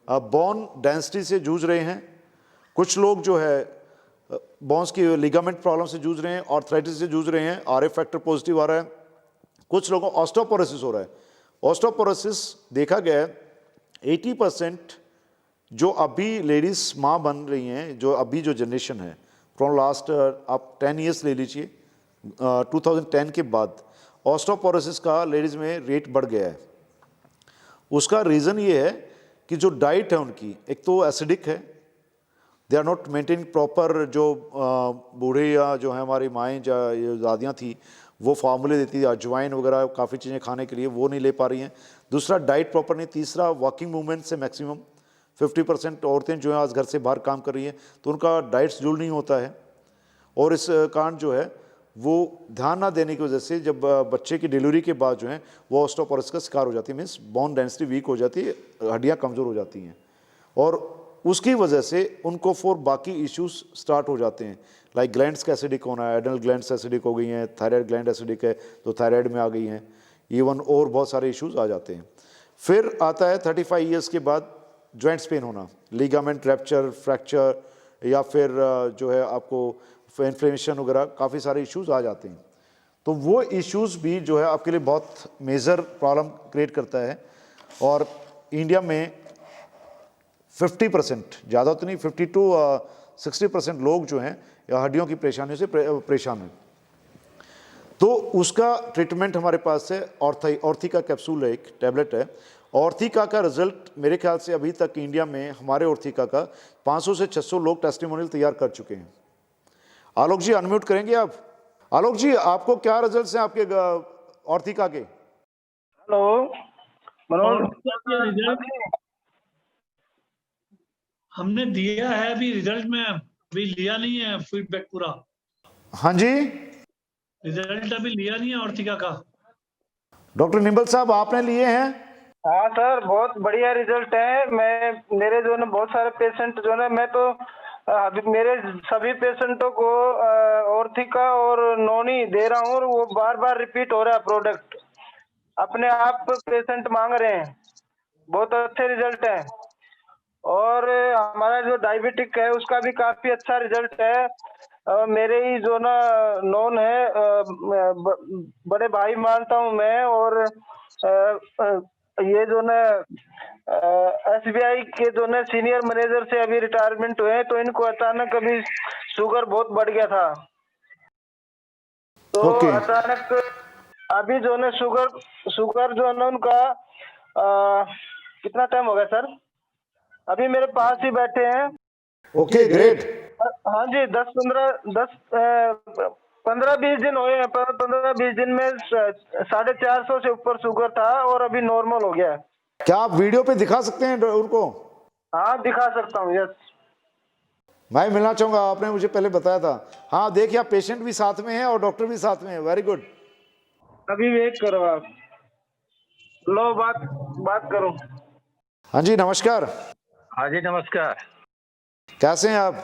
बोन डेंसिटी से जूझ रहे हैं, कुछ लोग जो है बोन्स की लिगामेंट प्रॉब्लम से जूझ रहे हैं, आर्थराइटिस से जूझ रहे हैं, आरएफ फैक्टर पॉजिटिव आ रहा है, कुछ लोगों को ऑस्टियोपोरोसिस हो रहा है। ऑस्टियोपोरोसिस देखा गया है 80% जो अभी लेडीज माँ बन रही हैं, जो अभी जो जनरेशन है फ्रॉम लास्ट आप 10 ईयर्स ले लीजिए, 2010 के बाद ऑस्टियोपोरोसिस का लेडीज में रेट बढ़ गया है। उसका रीज़न ये है कि जो डाइट है उनकी, एक तो एसिडिक है, they are not maintain proper. जो बूढ़े या जो है हमारी माएँ दादियाँ थी, वो फार्मूले देती थी अजवाइन वगैरह काफ़ी चीज़ें खाने के लिए, वो नहीं ले पा रही हैं। दूसरा डाइट प्रॉपर नहीं। तीसरा वॉकिंग मूवमेंट से मैक्सिमम 50% औरतें जो हैं आज घर से बाहर काम कर रही हैं, तो उनका डाइट शेड्यूल नहीं होता है। और इस कारण जो है वो ध्यान ना देने की वजह से जब बच्चे की डिलीवरी के बाद जो है वो ऑस्टियोपोरोसिस का शिकार हो जाती है, मीन्स बोन डेंसिटी वीक हो जाती है, हड्डियाँ कमज़ोर हो जाती हैं, और उसकी वजह से उनको फिर बाकी इश्यूज स्टार्ट हो जाते हैं, लाइक ग्लैंड्स का एसिडिक होना है, एडनल ग्लैंड्स एसिडिक हो गई हैं, थायराइड ग्लैंड एसिडिक है तो थायराइड में आ गई हैं, इवन और बहुत सारे इश्यूज आ जाते हैं। फिर आता है 35 ईयर्स के बाद जॉइंट्स पेन होना, लिगामेंट रैप्चर, फ्रैक्चर, या फिर जो है आपको इन्फ्लेमेशन वगैरह, काफ़ी सारे इश्यूज आ जाते हैं। तो वो इश्यूज भी जो है आपके लिए बहुत मेजर प्रॉब्लम क्रिएट करता है। और इंडिया में 50%, ज़्यादा तो नहीं, 50 to 60% लोग जो हैं हड्डियों की परेशानियों से परेशान हैं। तो उसका ट्रीटमेंट हमारे पास है, ऑर्थिका कैप्सूल है, एक टैबलेट है। ऑर्थिका का रिजल्ट मेरे ख्याल से अभी तक इंडिया में हमारे ऑर्थिका का 500 से 600 लोग टेस्टिमोनियल तैयार कर चुके हैं। आलोक जी अनम्यूट करेंगे आप? आलोक जी, आपको क्या रिजल्ट्स हैं आपके ऑर्थिका के? हेलो मनोज, हमने दिया है, अभी रिजल्ट में अभी लिया नहीं है फीडबैक पूरा। हाँ जी, रिजल्ट अभी लिया नहीं है ऑर्थिका का। डॉक्टर निम्बल साहब आपने लिए हैं? हाँ सर, बहुत बढ़िया रिजल्ट है। मेरे जो है बहुत सारे पेशेंट जो है, मैं तो अभी मेरे सभी पेशेंटों को ऑर्थिका और नोनी दे रहा हूँ, और वो बार बार रिपीट हो रहा है प्रोडक्ट, अपने आप पेशेंट मांग रहे हैं। बहुत अच्छे रिजल्ट है। और हमारा जो डायबिटिक है उसका भी काफी अच्छा रिजल्ट है। मेरे ही जो ना नॉन है, बड़े भाई मानता हूँ मैं, और ये जो ना SBI के जो ना सीनियर मैनेजर से अभी रिटायरमेंट हुए हैं, तो इनको अचानक अभी शुगर बहुत बढ़ गया था, तो अचानक अभी जो ना शुगर जो है ना उनका कितना टाइम हो गया सर, अभी मेरे पास ही बैठे हैं। Okay great. हाँ जी, 15-20 दिन हुए हैं, 15-20 दिन में 450 से ऊपर शुगर था, और अभी नॉर्मल हो गया है। क्या आप वीडियो पे दिखा सकते हैं उनको? हाँ दिखा सकता हूँ, यस। मैं मिलना चाहूंगा, आपने मुझे पहले बताया था। हाँ देखिए, आप पेशेंट भी साथ में हैं और डॉक्टर भी साथ में है, वेरी गुड। अभी वेट करो आप, लो बात करो। हाँ जी नमस्कार। हाँ जी नमस्कार। कैसे हैं आप?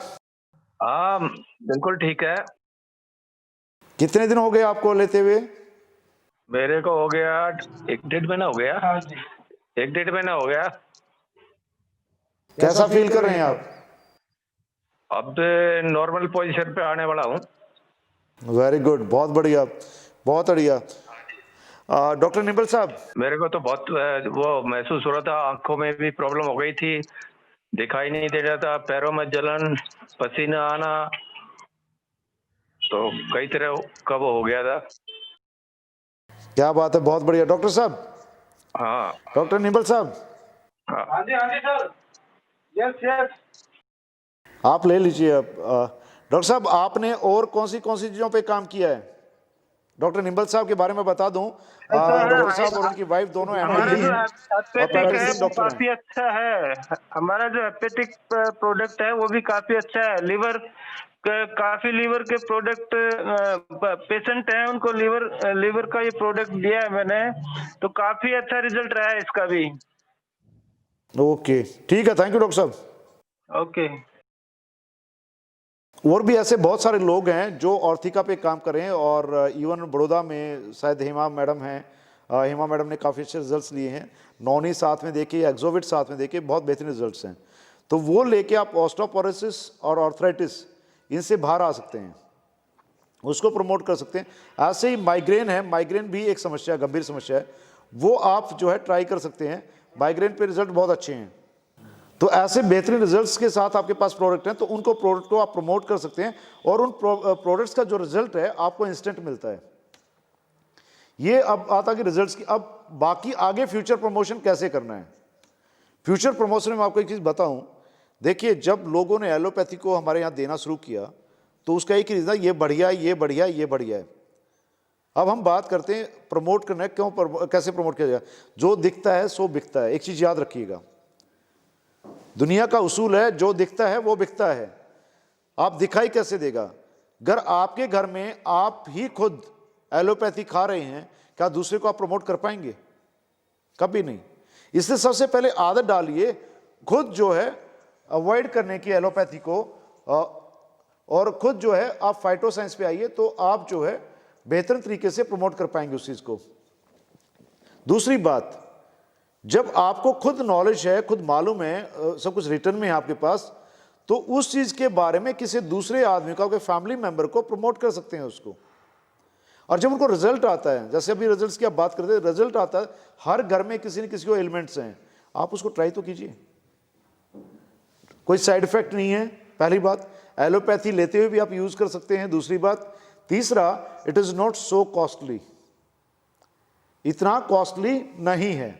हाँ बिल्कुल ठीक है। कितने दिन हो गए आपको लेते हुए? मेरे को हो गया 1-1.5 महीना हो गया। हाँ जी, 1-1.5 महीना हो गया। कैसा फील कर रहे हैं आप? अब नॉर्मल पोजीशन पे आने वाला हूँ। वेरी गुड, बहुत बढ़िया, बहुत बढ़िया। डॉक्टर निम्बल साहब, मेरे को तो बहुत वो महसूस हो रहा था, आंखों में भी प्रॉब्लम हो गई थी, दिखाई नहीं दे रहा था, पैरों में जलन, पसीना आना, तो कई तरह का वो हो गया था। क्या बात है, बहुत बढ़िया। डॉक्टर साहब, हाँ डॉक्टर निम्बल साहब, हाँ जी सर, यस। आप ले लीजिए अब। डॉक्टर साहब, आपने और कौन सी चीज़ों पे काम किया है? डॉक्टर निम्बल साहब के बारे में बता दूं, डॉक्टर साहब और उनकी वाइफ दोनों हमारा MD जो हैं और एपेटिक है प्रैक्टिसिंग वो डॉक्टर हैं। काफी अच्छा है। हमारा जो एपेटिक प्रोडक्ट है वो भी काफी अच्छा है। काफी लीवर के प्रोडक्ट पेशेंट हैं, उनको लीवर का ये प्रोडक्ट दिया है मैंने, तो काफी अच्छा रिजल्ट रहा है इसका भी। ओके ठीक है, थैंक यू डॉक्टर साहब। ओके। और भी ऐसे बहुत सारे लोग हैं जो ऑर्थिका पे काम कर रहे हैं, और इवन बड़ौदा में शायद हेमा मैडम हैं, हेमा मैडम ने काफ़ी अच्छे रिजल्ट्स लिए हैं, नॉनी साथ में देखे, एक्सोविट साथ में देखे, बहुत बेहतरीन रिजल्ट्स हैं। तो वो लेके आप ऑस्टियोपोरोसिस और आर्थराइटिस इनसे बाहर आ सकते हैं, उसको प्रमोट कर सकते हैं। ऐसे ही माइग्रेन है, माइग्रेन भी एक समस्या, गंभीर समस्या है, वो आप जो है ट्राई कर सकते हैं, माइग्रेन पे रिजल्ट बहुत अच्छे हैं। तो ऐसे बेहतरीन रिजल्ट्स के साथ आपके पास प्रोडक्ट हैं, तो उनको प्रोडक्ट को आप प्रमोट कर सकते हैं और उन प्रोडक्ट्स का जो रिजल्ट है आपको इंस्टेंट मिलता है। ये अब आता कि रिजल्ट्स की, अब बाकी आगे फ्यूचर प्रमोशन कैसे करना है। फ्यूचर प्रमोशन में आपको एक चीज़ बताऊं, देखिए जब लोगों ने एलोपैथी को हमारे यहाँ देना शुरू किया तो उसका एक रीज़न, ये बढ़िया है, ये बढ़िया है, ये बढ़िया है। अब हम बात करते हैं प्रमोट करना है, कैसे प्रमोट किया जाए। जो दिखता है सो बिकता है, एक चीज़ याद रखिएगा, दुनिया का उसूल है जो दिखता है वो बिकता है। आप दिखाई कैसे देगा? अगर आपके घर में आप ही खुद एलोपैथी खा रहे हैं, क्या दूसरे को आप प्रमोट कर पाएंगे? कभी नहीं। इसलिए सबसे पहले आदत डालिए खुद जो है अवॉइड करने की एलोपैथी को, और खुद जो है आप फाइटोसाइंस पे आइए, तो आप जो है बेहतर तरीके से प्रमोट कर पाएंगे उस चीज को। दूसरी बात, जब आपको खुद नॉलेज है, खुद मालूम है, सब कुछ रिटर्न में है आपके पास, तो उस चीज के बारे में किसी दूसरे आदमी को, आपके फैमिली मेंबर को प्रमोट कर सकते हैं उसको। और जब उनको रिजल्ट आता है, जैसे अभी रिजल्ट्स की आप बात करते हैं, रिजल्ट आता है, हर घर में किसी न किसी को एलिमेंट्स हैं, आप उसको ट्राई तो कीजिए, कोई साइड इफेक्ट नहीं है। पहली बात, एलोपैथी लेते हुए भी आप यूज कर सकते हैं। दूसरी बात, तीसरा, it is not so costly, इतना कॉस्टली नहीं है।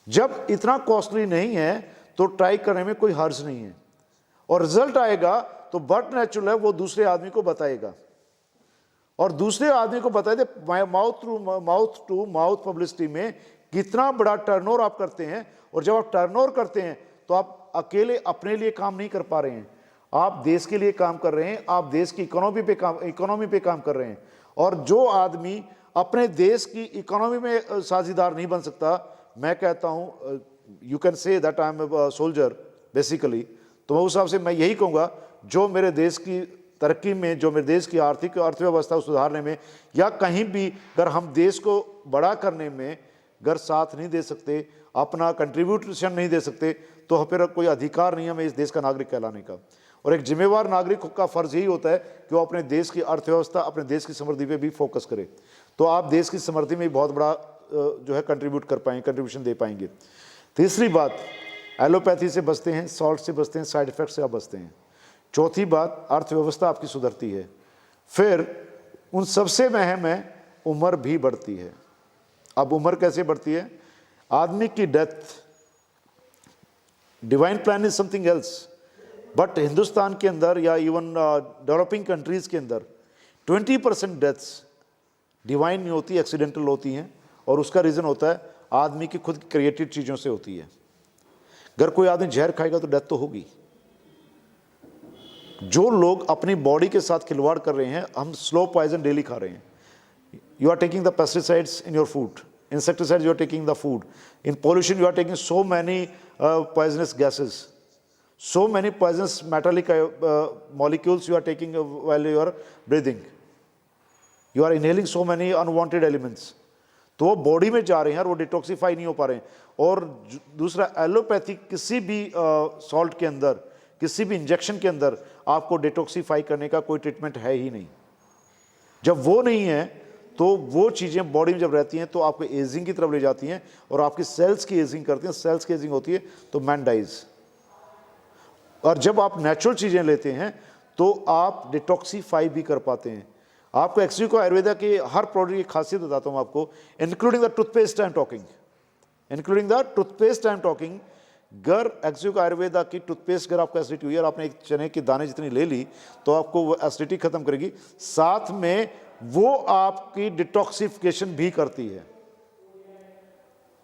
जब इतना कॉस्टली नहीं है तो ट्राई करने में कोई हर्ज नहीं है, और रिजल्ट आएगा तो बट नेचुरल है, वो दूसरे आदमी को बताएगा, और दूसरे आदमी को बताए दे माउथ टू माउथ पब्लिसिटी में कितना बड़ा टर्नओवर आप करते हैं। और जब आप टर्नओवर करते हैं तो आप अकेले अपने लिए काम नहीं कर पा रहे हैं, आप देश के लिए काम कर रहे हैं, आप देश की इकोनॉमी पे काम कर रहे हैं। और जो आदमी अपने देश की इकोनॉमी में साझेदार नहीं बन सकता, मैं कहता हूं, you can say that I am a soldier basically, तो उस हिसाब से मैं यही कहूँगा, जो मेरे देश की तरक्की में, जो मेरे देश की आर्थिक अर्थव्यवस्था को सुधारने में, या कहीं भी अगर हम देश को बड़ा करने में अगर साथ नहीं दे सकते, अपना कंट्रीब्यूशन नहीं दे सकते, तो फिर कोई अधिकार नहीं है हमें इस देश का नागरिक कहलाने का। और एक जिम्मेवार नागरिक का फर्ज यही होता है कि वो अपने देश की अर्थव्यवस्था, अपने देश की समृद्धि पे भी फोकस करे, तो आप देश की समृद्धि में बहुत बड़ा जो है कंट्रीब्यूशन दे पाएंगे। तीसरी बात, एलोपैथी से बचते हैं, सॉल्ट से बचते हैं, साइड इफेक्ट से आप बचते हैं। चौथी बात, अर्थव्यवस्था आपकी सुधरती है। फिर उन सबसे अहम है, उम्र भी बढ़ती है। अब उम्र कैसे बढ़ती है? आदमी की death, divine plan is something else, but Hindustan के अंदर या इवन डेवलपिंग कंट्रीज के अंदर 20% डेथ्स डिवाइन नहीं होती, एक्सीडेंटल होती हैं, और उसका रीज़न होता है आदमी की खुद क्रिएटेड चीज़ों से होती है। अगर कोई आदमी जहर खाएगा तो डेथ तो होगी। जो लोग अपनी बॉडी के साथ खिलवाड़ कर रहे हैं, हम स्लो पॉइजन डेली खा रहे हैं, you are taking the pesticides in your food, insecticides you are taking the food, in pollution you are taking so many poisonous gases, so many poisonous metallic molecules you are taking while you are breathing, you are inhaling so many unwanted elements, तो वो body में जा रहे हैं और वो detoxify नहीं हो पा रहे हैं। और दूसरा, एलोपैथी किसी भी सॉल्ट के अंदर, किसी भी इंजेक्शन के अंदर आपको डिटॉक्सीफाई करने का कोई ट्रीटमेंट है ही नहीं। जब वो नहीं है तो वो चीज़ें बॉडी में जब रहती हैं तो आपको एजिंग की तरफ ले जाती हैं, और आपकी सेल्स की एजिंग करती हैं। सेल्स की एजिंग होती है तो मैन डाइज। और जब आप नेचुरल चीज़ें लेते हैं तो आप डिटॉक्सीफाई भी कर पाते हैं। आपको एक्चुअली को आयुर्वेदा की हर प्रोडक्ट की खासियत बताता हूँ आपको, including the toothpaste I am talking, including the toothpaste I am talking. अगर एक्चुअली को आयुर्वेदा की टूथपेस्ट अगर आपको एसिडिटी हुई और आपने एक चने के दाने जितनी ले ली तो आपको वो एसिडिटी खत्म करेगी, साथ में वो आपकी डिटॉक्सिफिकेशन भी करती है।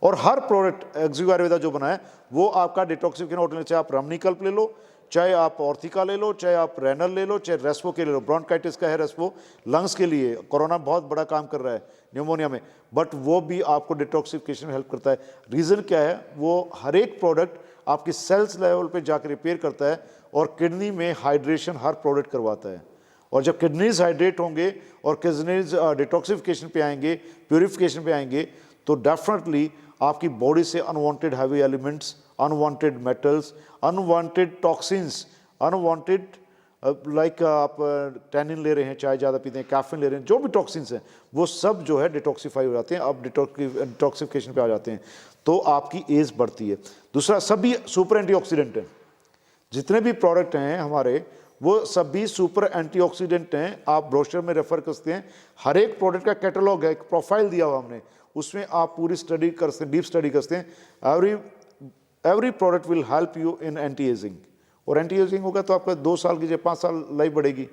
और हर प्रोडक्ट एक्सक्लूसिव आयुर्वेदा जो बना है वो आपका डिटॉक्सिफिकेशन होटल, चाहे आप रमनीकल्प ले लो, चाहे आप ऑर्थिका ले लो, चाहे आप रेनल ले लो, चाहे रेस्पो के ले लो। ब्रोंकाइटिस का है रेस्पो, लंग्स के लिए, कोरोना बहुत बड़ा काम कर रहा है न्यूमोनिया में, बट वो भी आपको डिटॉक्सिफिकेशन में हेल्प करता है। रीज़न क्या है? वो हर एक प्रोडक्ट आपकी सेल्स लेवल पे जाकर रिपेयर करता है, और किडनी में हाइड्रेशन हर प्रोडक्ट करवाता है। और जब किडनीज हाइड्रेट होंगे और किडनीज डिटॉक्सिफिकेशन पे आएंगे, प्यूरिफिकेशन पे आएंगे, तो डेफिनेटली आपकी बॉडी से unwanted heavy elements, unwanted metals, unwanted toxins, unwanted like आप टैनिन ले रहे हैं, चाय ज़्यादा पीते हैं, कैफीन ले रहे हैं, जो भी टॉक्सिन्स हैं वो सब जो है डिटॉक्सीफाई हो जाते हैं, आप डिटॉक्सिफिकेशन पे आ जाते हैं, तो आपकी एज बढ़ती है। दूसरा, सभी सुपर एंटीऑक्सीडेंट हैं, जितने भी प्रोडक्ट हैं हमारे वो सभी सुपर एंटीऑक्सीडेंट हैं। आप ब्रोशर में रेफर कर सकते हैं, हर एक प्रोडक्ट का कैटलॉग है, एक प्रोफाइल दिया हुआ हमने, उसमें आप पूरी स्टडी कर सकते हैं, डीप स्टडी कर सकते हैं। Every product will help you in anti ageing, और एंटी एजिंग होगा तो आपका 2 साल की 5 साल लाइफ बढ़ेगी।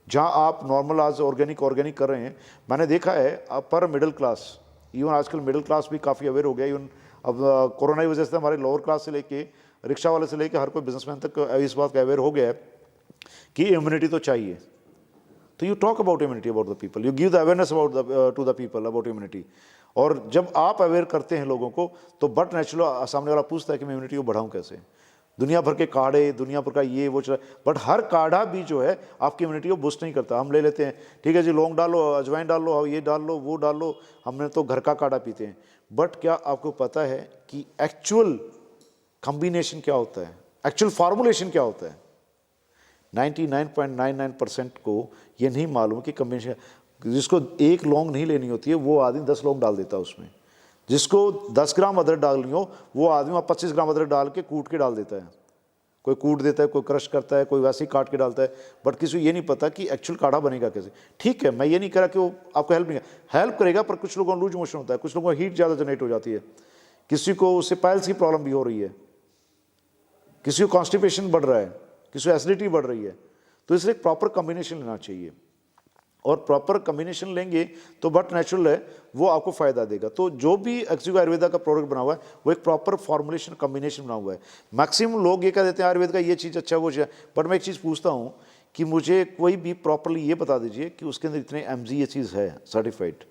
जहां आप नॉर्मल आज ऑर्गेनिक कर रहे हैं, मैंने देखा है पर मिडिल क्लास, इवन आजकल मिडिल क्लास भी काफ़ी अवेयर हो गया। इवन अब कोरोना की वजह से हमारे लोअर क्लास से लेके रिक्शा वाले से लेके हर कोई बिजनेसमैन तक इस बात का अवेयर हो गया है कि इम्यूनिटी तो चाहिए। तो you talk about immunity about the people, you give the awareness about to the people about immunity. और जब आप अवेयर करते हैं लोगों को तो बट नेचुरल सामने वाला पूछता है कि मैं इम्यूनिटी को बढ़ाऊँ कैसे। दुनिया भर के काढ़े, दुनिया भर का ये वो चला, बट हर काढ़ा भी जो है आपकी इम्यूनिटी को बूस्ट नहीं करता। हम ले लेते हैं, ठीक है जी, लौंग डालो, अजवाइन डाल लो, ये डाल लो, वो डाल लो, हमने तो घर का काढ़ा पीते हैं। बट क्या आपको पता है कि एक्चुअल कॉम्बिनेशन क्या होता है, एक्चुअल फार्मूलेशन क्या होता है? 99.99% को ये नहीं मालूम कि कॉम्बिनेशन, जिसको 1 लौंग नहीं लेनी होती है वो आदमी 10 लौंग डाल देता है उसमें। जिसको 10 ग्राम अदरक डालनी हो वो आदमी 25 ग्राम अदरक डाल के कूट के डाल देता है। कोई कूट देता है, कोई क्रश करता है, कोई वैसे ही काट के डालता है, बट किसी को ये नहीं पता कि एक्चुअल काढ़ा बनेगा कैसे। ठीक है, मैं ये नहीं कह रहा कि वो आपको हेल्प नहीं हेल्प करेगा, पर कुछ लोगों को लूज मोशन होता है, कुछ लोगों को हीट ज़्यादा जनरेट हो जाती है, किसी को उससे पाइल्स की प्रॉब्लम भी हो रही है, किसी को कॉन्स्टिपेशन बढ़ रहा है, किसी को एसिडिटी बढ़ रही है। तो इसलिए एक प्रॉपर कॉम्बिनेशन लेना चाहिए, और प्रॉपर कॉम्बिनेशन लेंगे तो बट नेचुरल है वो आपको फ़ायदा देगा। तो जो भी एक्सिको आयुर्वेदा का प्रोडक्ट बना हुआ है वो एक प्रॉपर फॉर्मुलेशन कॉम्बिनेशन बना हुआ है। मैक्सिमम लोग ये कह देते हैं आयुर्वेद का ये चीज़ अच्छा है वो चीज़, बट मैं एक चीज़ पूछता हूँ कि मुझे कोई भी प्रॉपरली ये बता दीजिए कि उसके अंदर इतने mg ये चीज़ है सर्टिफाइड।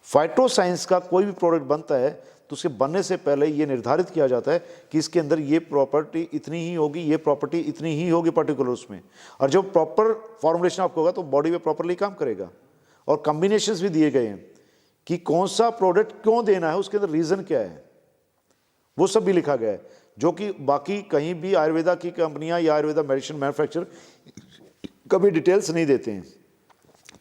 फाइटो साइंस का कोई भी प्रोडक्ट बनता है तो उसके बनने से पहले ये निर्धारित किया जाता है कि इसके अंदर ये प्रॉपर्टी इतनी ही होगी, ये प्रॉपर्टी इतनी ही होगी पर्टिकुलर उसमें, और जब प्रॉपर फॉर्मुलेशन आपको होगा तो बॉडी में प्रॉपरली काम करेगा। और कॉम्बिनेशंस भी दिए गए हैं कि कौन सा प्रोडक्ट क्यों देना है, उसके अंदर रीज़न क्या है, वो सब भी लिखा गया है, जो कि बाकी कहीं भी आयुर्वेदा की कंपनियां या आयुर्वेदा मेडिसिन मैन्युफैक्चर कभी डिटेल्स नहीं देते हैं।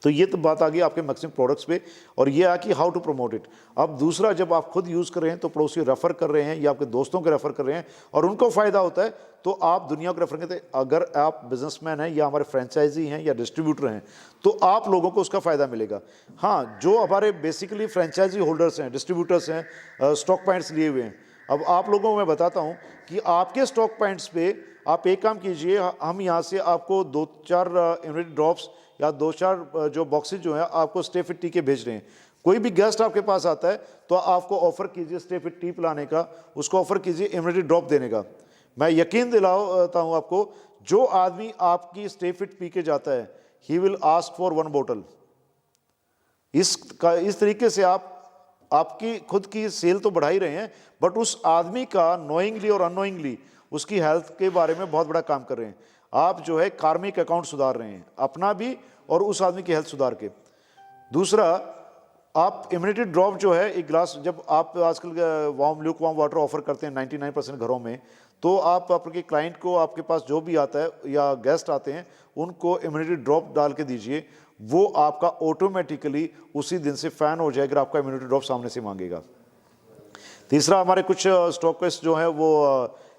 तो ये तो बात आ गई आपके मैक्सिमम प्रोडक्ट्स पे, और ये आ कि हाउ टू प्रमोट इट। अब दूसरा, जब आप खुद यूज़ कर रहे हैं तो पड़ोसी रेफ़र कर रहे हैं या आपके दोस्तों को रेफ़र कर रहे हैं और उनको फ़ायदा होता है, तो आप दुनिया को रेफ़र करते हैं। अगर आप बिजनेसमैन हैं या हमारे फ्रेंचाइजी हैं या डिस्ट्रीब्यूटर हैं तो आप लोगों को उसका फ़ायदा मिलेगा। हाँ, जो हमारे बेसिकली फ्रेंचाइजी होल्डर्स हैं, डिस्ट्रीब्यूटर्स हैं, स्टॉक पॉइंट्स लिए हुए हैं, अब आप लोगों को मैं बताता हूँ कि आपके स्टॉक पॉइंट्स पे आप एक काम कीजिए, हम यहाँ से आपको 2-4 इम्यूनिटी ड्रॉप्स या 2-4 जो बॉक्सेज जो है आपको स्टे फिट टी के भेज रहे हैं। कोई भी गेस्ट आपके पास आता है तो आपको ऑफर कीजिए स्टे फिट टी पिलाने का, उसको ऑफर कीजिए इम्यूनिटी ड्रॉप देने का। मैं यकीन दिलाता हूँ आपको, जो आदमी आपकी स्टे फिट पी के जाता है ही विल आस्क फॉर 1 बोतल। इस तरीके से आप आपकी खुद की सेल तो बढ़ा ही रहे हैं, बट उस आदमी का नोइंगली और अननोइंगली उसकी हेल्थ के बारे में बहुत बड़ा काम कर रहे हैं। आप जो है कार्मिक अकाउंट सुधार रहे हैं, अपना भी और उस आदमी की हेल्थ सुधार के। दूसरा, आप इम्यूनिटी ड्रॉप जो है एक गिलास, जब आप आजकल ल्यूक वार्म वाटर ऑफर करते हैं 99% घरों में, तो आप आपके क्लाइंट को, आपके पास जो भी आता है या गेस्ट आते हैं, उनको इम्यूनिटी ड्रॉप डाल के दीजिए, वो आपका ऑटोमेटिकली उसी दिन से फैन हो जाएगा, आपका इम्यूनिटी ड्रॉप सामने से मांगेगा। तीसरा, हमारे कुछ स्टॉकिस्ट जो हैं वो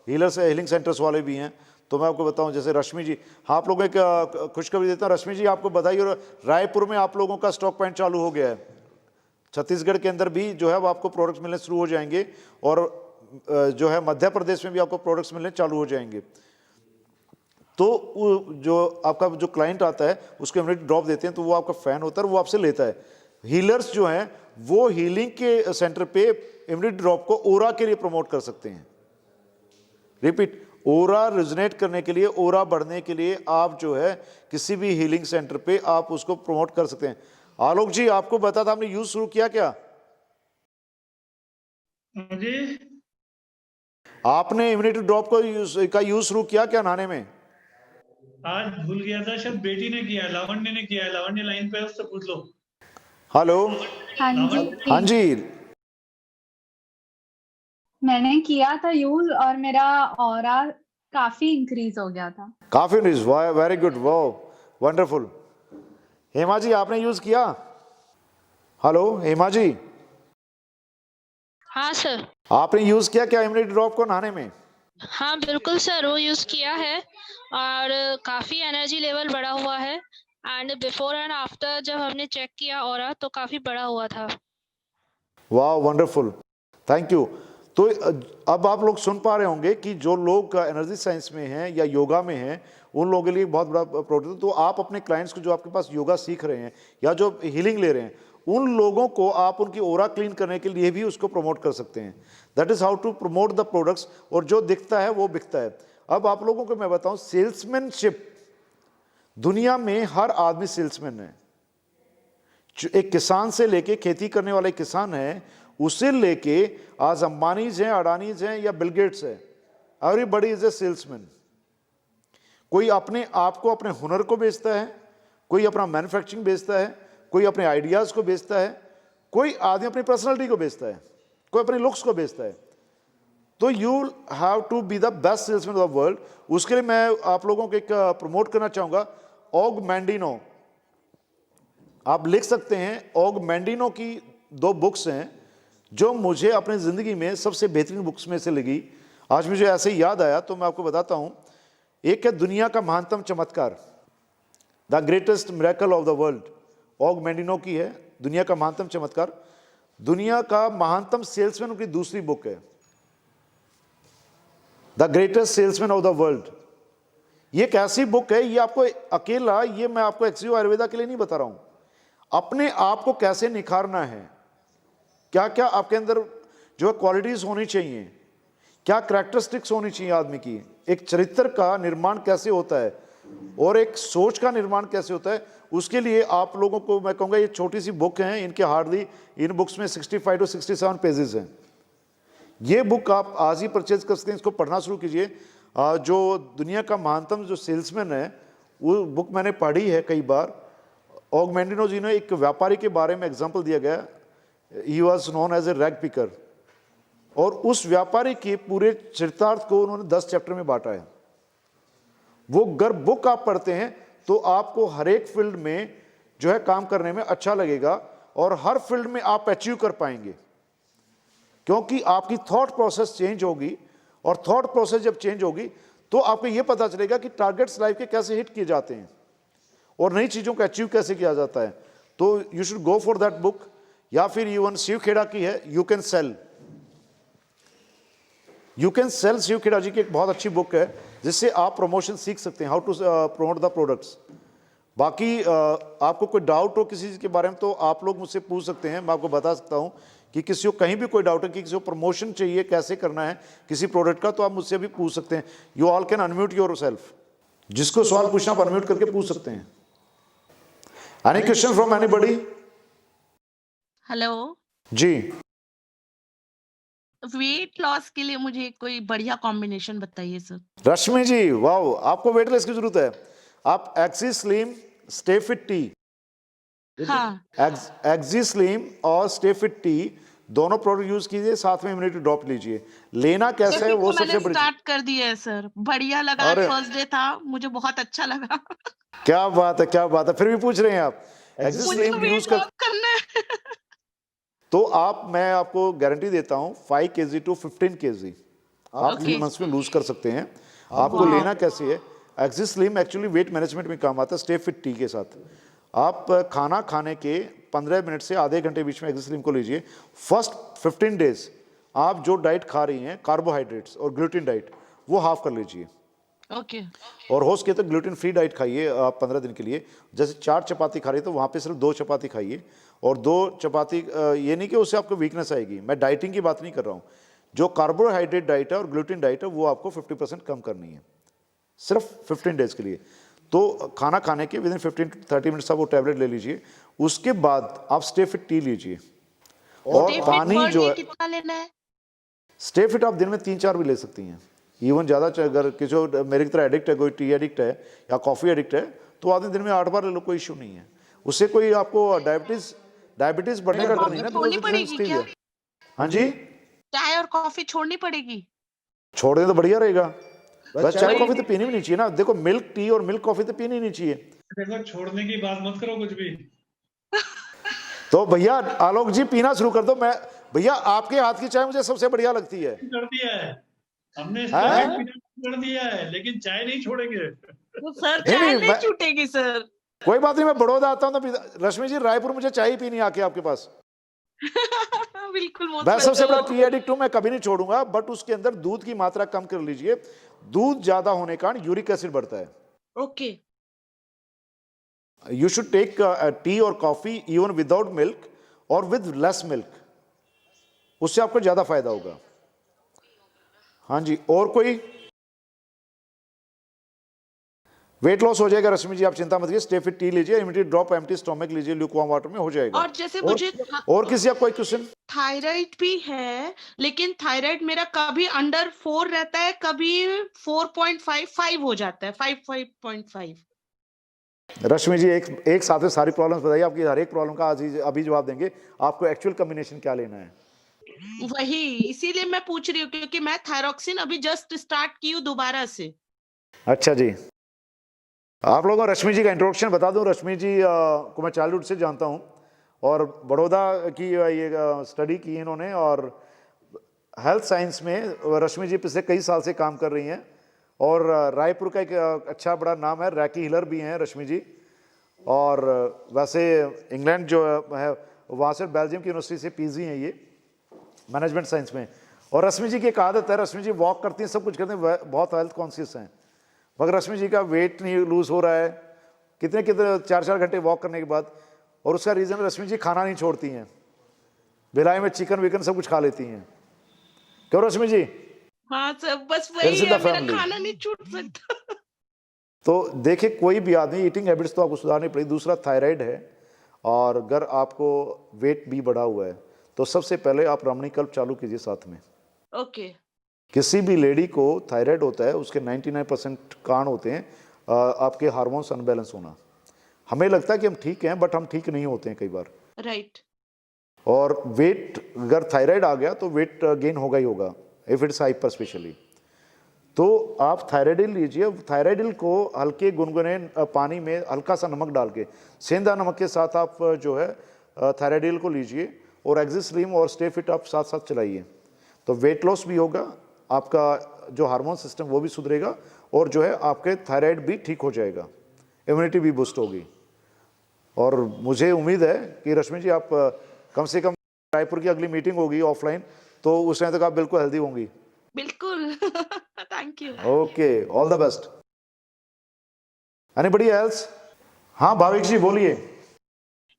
हीलर्स हीलिंग सेंटर्स वाले भी हैं, तो मैं आपको बताऊं, जैसे रश्मि जी, हाँ आप लोगों को खुशखबरी देता हूँ, रश्मि जी आपको बधाई, और रायपुर में आप लोगों का स्टॉक पॉइंट चालू हो गया है। छत्तीसगढ़ के अंदर भी जो है वो आपको प्रोडक्ट्स मिलने शुरू हो जाएंगे, और जो है मध्य प्रदेश में भी आपको प्रोडक्ट्स मिलने चालू हो जाएंगे। तो जो आपका जो क्लाइंट आता है उसको इम्यूनिटी ड्रॉप देते हैं, तो वो आपका फैन होता है, वो आपसे लेता है। हीलर्स जो हैं वो हीलिंग के सेंटर पे इम्यूनिटी ड्रॉप को ओरा के लिए प्रमोट कर सकते हैं। रिपीट, ओरा रिजनेट करने के लिए, ओरा बढ़ने के लिए आप जो है किसी भी हीलिंग सेंटर पे आप उसको प्रमोट कर सकते हैं। आलोक जी, आपको बता था, आपने यूज शुरू किया क्या? जी, आपने इम्यूनिटी ड्रॉप का यूज शुरू किया क्या नहाने में? आज भूल गया था, शायद बेटी ने किया है, लावण्य ने किया है। लावण्य लाइन पे है, उससे पूछ लो। हेलो, लावण्य, हाँ जी, मैंने किया था यूज और मेरा ऑरा काफी इंक्रीज हो गया था। काफी न्यूज, वेरी गुड, वो वंडरफुल। हेमा जी आपने यूज किया? हेलो हेमा जी, हाँ सर। आपने यूज किया क्या इम्यूनिटी ड्रॉप को नहाने में? हाँ बिल्कुल सर, वो यूज किया है और काफी एनर्जी लेवल बढ़ा हुआ है। एंड बिफोर एंड आफ्टर जब हमने चेक किया ऑरा तो काफी बढ़ा हुआ था। वाह वंडरफुल, थैंक यू। तो अब आप लोग सुन पा रहे होंगे कि जो लोग एनर्जी साइंस में हैं या योगा में हैं उन लोगों के लिए बहुत बड़ा प्रोडक्ट है। तो आप अपने क्लाइंट्स को जो आपके पास योगा सीख रहे हैं या जो हीलिंग ले रहे हैं उन लोगों को आप उनकी ओरा क्लीन करने के लिए भी उसको प्रमोट कर सकते हैं। That is how to promote the products, और जो दिखता है वो बिकता है। अब आप लोगों को मैं बताऊं, सेल्समैनशिप, दुनिया में हर आदमी सेल्समैन है। एक किसान से लेके, खेती करने वाले किसान है, उसे लेके आज अंबानीज हैं, अडानीज हैं या बिल गेट्स है, एवरीबॉडी इज ए सेल्समैन। कोई अपने आप को, अपने हुनर को बेचता है, कोई अपना मैन्युफैक्चरिंग बेचता है, कोई अपने आइडियाज को बेचता है, कोई आदमी अपनी पर्सनालिटी को बेचता है, कोई अपने लुक्स को बेचता है। तो you have to be the best salesman of the world. उसके लिए मैं आप लोगों को एक प्रमोट करना चाहूंगा, ऑग मैंडिनो। आप लिख सकते हैं, ऑग मैंडिनो की 2 बुक्स हैं जो मुझे अपनी ज़िंदगी में सबसे बेहतरीन बुक्स में से लगी। आज मुझे ऐसे ही याद आया तो मैं आपको बताता हूँ। एक है दुनिया का महानतम चमत्कार, the greatest miracle of the world, Og Mandino की है, दुनिया का महानतम चमत्कार। दुनिया का महानतम सेल्समैन उनकी दूसरी बुक है, the greatest salesman of the world. ये एक ऐसी बुक है, ये आपको अकेला, ये मैं आपको एक्सियो आयुर्वेदा के लिए नहीं बता रहा हूँ, अपने आप को कैसे निखारना है, क्या क्या आपके अंदर जो क्वालिटीज होनी चाहिए, क्या कैरेक्टरिस्टिक्स होनी चाहिए आदमी की, एक चरित्र का निर्माण कैसे होता है और एक सोच का निर्माण कैसे होता है, उसके लिए आप लोगों को मैं कहूँगा ये छोटी सी बुक हैं, इनके हार्डली इन बुक्स में 65 to 67 पेजेस हैं। ये बुक आप आज ही परचेज कर सकते हैं, इसको पढ़ना शुरू कीजिए। जो दुनिया का महानतम जो सेल्समैन है वो बुक मैंने पढ़ी है कई बार। ऑग मैंडिनो जी ने एक व्यापारी के बारे में एग्जाम्पल दिया गया, he was known as a rag picker, और उस व्यापारी के पूरे चरितार्थ को उन्होंने 10 चैप्टर में बांटा है। वो अगर बुक आप पढ़ते हैं तो आपको हर एक फील्ड में जो है काम करने में अच्छा लगेगा और हर फील्ड में आप अचीव कर पाएंगे, क्योंकि आपकी थॉट प्रोसेस चेंज होगी, और थॉट प्रोसेस जब चेंज होगी तो आपको यह पता चलेगा कि टारगेट्स लाइफ के कैसे हिट किए जाते हैं और नई चीज़ों को अचीव कैसे किया जाता है। तो you should go for that book, या फिर इवन शिव खेड़ा की है you can sell. You can sell Shiv Khera ji की एक बहुत अच्छी बुक है जिससे आप प्रमोशन सीख सकते हैं, how to promote the products. बाकी आपको कोई डाउट हो किसी चीज़ के बारे में तो आप लोग मुझसे पूछ सकते हैं, मैं आपको बता सकता हूं कि किसी को कहीं भी कोई डाउट है कि किसी को प्रमोशन चाहिए, कैसे करना है किसी प्रोडक्ट का, तो आप मुझसे भी पूछ सकते हैं। You all can unmute your self, जिसको सवाल पूछना आप अनम्यूट करके पूछ सकते हैं। Any question from anybody? Hello, जी, वेट लॉस के लिए मुझे कोई बढ़िया कॉम्बिनेशन बताइए सर। रश्मि जी, वाओ, आपको वेट लॉस की जरूरत है, आप एक्सी स्लिम स्टे फिट टी, हाँ, एक्सी स्लिम और स्टे फिट टी दोनों प्रोडक्ट यूज कीजिए, साथ में इम्यूनिटी ड्रॉप लीजिए। लेना कैसे है वो सबसे बड़ी, स्टार्ट कर दिया है सर, बढ़िया लगा, अरे फर्स्ट डे था, मुझे बहुत अच्छा लगा। क्या बात है, क्या बात है, फिर भी पूछ रहे हैं आप एक्सी मुझे स्लिम तो यूज वेट कर, लॉस करना है। तो आप, मैं आपको गारंटी देता हूं 5 kg to 15 kg आप 3 मंथ्स में लूज कर सकते हैं। आपको लेना कैसे है, axis slim actually weight management में काम आता है स्टे फिट टी के साथ। आप खाना खाने के 15 मिनट से आधे घंटे बीच में एक्सिस स्लिम को लीजिए। फर्स्ट 15 डेज आप जो डाइट खा रही हैं कार्बोहाइड्रेट्स और ग्लूटेन डाइट वो हाफ कर लीजिए, ओके, और हो सके तो ग्लूटेन फ्री डाइट खाइए आप 15 दिन के लिए। जैसे 4 चपाती खा रही है तो वहाँ पे सिर्फ 2 चपाती खाइए, और 2 चपाती, ये नहीं कि उससे आपको वीकनेस आएगी, मैं डाइटिंग की बात नहीं कर रहा हूँ। जो कार्बोहाइड्रेट डाइट है और ग्लूटेन डाइट है वो आपको 50% कम करनी है सिर्फ 15 डेज के लिए। तो खाना खाने के विदिन 15 to 30 मिनट्स आप वो टैबलेट ले लीजिए, उसके बाद आप स्टे फिट टी लीजिए, और पानी जो है कितना लेना है? स्टे फिट आप दिन में 3-4 भी ले सकती हैं, इवन ज़्यादा। अगर किसी मेरी तरह एडिक्ट है, कोई टी एडिक्ट है या कॉफ़ी एडिक्ट है, तो आदमी दिन में 8 बार ले लो, कोई इशू नहीं है। उससे कोई आपको डायबिटीज़ बढ़ने का डर नहीं है ना, छोड़नी बिकॉज़ पड़ेगी इट इज क्या? हाँ जी, चाय और कॉफी छोड़नी पड़ेगी? छोड़ दे तो बढ़िया रहेगा। बस चाय वही- कॉफी तो पीनी भी नहीं चाहिए ना। देखो मिल्क टी और मिल्क कॉफी तो पीनी नहीं चाहिए। देखो छोड़ने की बात मत करो कुछ भी। तो भैया आलोक जी पीना शुरू कर दो। मैं भैया आपके हाथ की चाय मुझे सबसे बढ़िया लगती है। कर दिया है हमने, हैं? स्ट्रॉबेरी पीना शुरू कर दिया है, लेकिन चाय नहीं छोड़ेंगे। तो सर नहीं, चाय नहीं, नहीं मैं- छूटेगी सर। कोई बात नहीं, मैं बड़ौदा आता हूँ तो रश्मि जी रायपुर मुझे चाय ही पीनी आके आपके पास। बिल्कुल most मैं सबसे बड़ा welcome। टी एडिक्ट हूं, मैं कभी नहीं छोड़ूंगा। बट उसके अंदर दूध की मात्रा कम कर लीजिए। दूध ज्यादा होने के कारण यूरिक एसिड बढ़ता है। Okay you should take tea और कॉफी इवन विदाउट मिल्क और विद लेस मिल्क, उससे आपको ज्यादा फायदा होगा। हाँ जी, और कोई? वेट लॉस हो जाएगा रश्मि जी, आप चिंता मत कीजिए। स्टे फिट टी लीजिए, इमीडिएट ड्रॉप एम्प्टी स्टोमक लीजिए, ल्यूकवार्म वाटर में हो जाएगा। और जैसे मुझे और किसी का कोई क्वेश्चन? थायराइड भी है, लेकिन थायराइड मेरा कभी अंडर 4 रहता है, कभी 4.55 हो जाता है, 5.5। रश्मि जी एक साथ में सारी प्रॉब्लम्स बताइए। आपकी हर एक प्रॉब्लम का आज अभी जवाब देंगे। आपको एक्चुअल कॉम्बिनेशन क्या लेना है? वही इसीलिए मैं पूछ रही हूँ, क्योंकि मैं थायरॉक्सिन अभी जस्ट स्टार्ट की हूँ दोबारा से। अच्छा जी, आप लोगों को रश्मि जी का इंट्रोडक्शन बता दूं। रश्मि जी को मैं चाइल्डहुड से जानता हूं और बड़ौदा की ये स्टडी की इन्होंने, और हेल्थ साइंस में रश्मि जी पिछले कई साल से काम कर रही हैं। और रायपुर का एक अच्छा बड़ा नाम है, रैकी हिलर भी हैं रश्मि जी। और वैसे इंग्लैंड जो है वहाँ से बेल्जियम की यूनिवर्सिटी से पीजी हैं ये मैनेजमेंट साइंस में। और रश्मि जी की एक आदत है, रश्मि जी वॉक करती हैं, सब कुछ करते हैं, बहुत हेल्थ कॉन्शियस हैं। मगर रश्मि जी का वेट नहीं लूज हो रहा है कितने 4-4 घंटे वॉक करने के बाद। और उसका रीज़न रश्मि जी खाना नहीं छोड़ती हैं, भिलाई में चिकन विकन सब कुछ खा लेती हैं। क्यों रश्मि जी? हाँ सर, बस There वही is है, the मेरा family. खाना नहीं छूट सकता। तो देखिए, कोई भी आदमी ईटिंग हैबिट्स तो आपको सुधारनी पड़ेगी। दूसरा थायराइड है, और अगर आपको वेट भी बढ़ा हुआ है तो सबसे पहले आप रमणी कल्प चालू कीजिए साथ में। ओके किसी भी लेडी को थायराइड होता है, उसके 99% कारण होते हैं आपके हार्मोन्स अनबैलेंस होना। हमें लगता है कि हम ठीक हैं, बट हम ठीक नहीं होते हैं कई बार। राइट। और वेट, अगर थायराइड आ गया तो वेट गेन होगा ही होगा, इफ इट्स हाइपर स्पेशली। तो आप थायराइडिल लीजिए। थायराइडिल को हल्के गुनगुने पानी में हल्का सा नमक डाल के, सेंधा नमक के साथ आप जो है थायराइडिल को लीजिए, और एक्सिस्ट्रीम और स्टे फिट आप साथ साथ चलाइए। तो वेट लॉस भी होगा, आपका जो हार्मोन सिस्टम वो भी सुधरेगा, और जो है आपके थायराइड भी ठीक हो जाएगा, इम्यूनिटी भी बूस्ट होगी। और मुझे उम्मीद है कि रश्मि जी आप कम से कम रायपुर की अगली मीटिंग होगी ऑफलाइन, तो उस टाइम तक आप बिल्कुल हेल्दी होंगी। बिल्कुल। Thank you. Okay, all the best. Anybody else? हाँ भाविक जी बोलिए।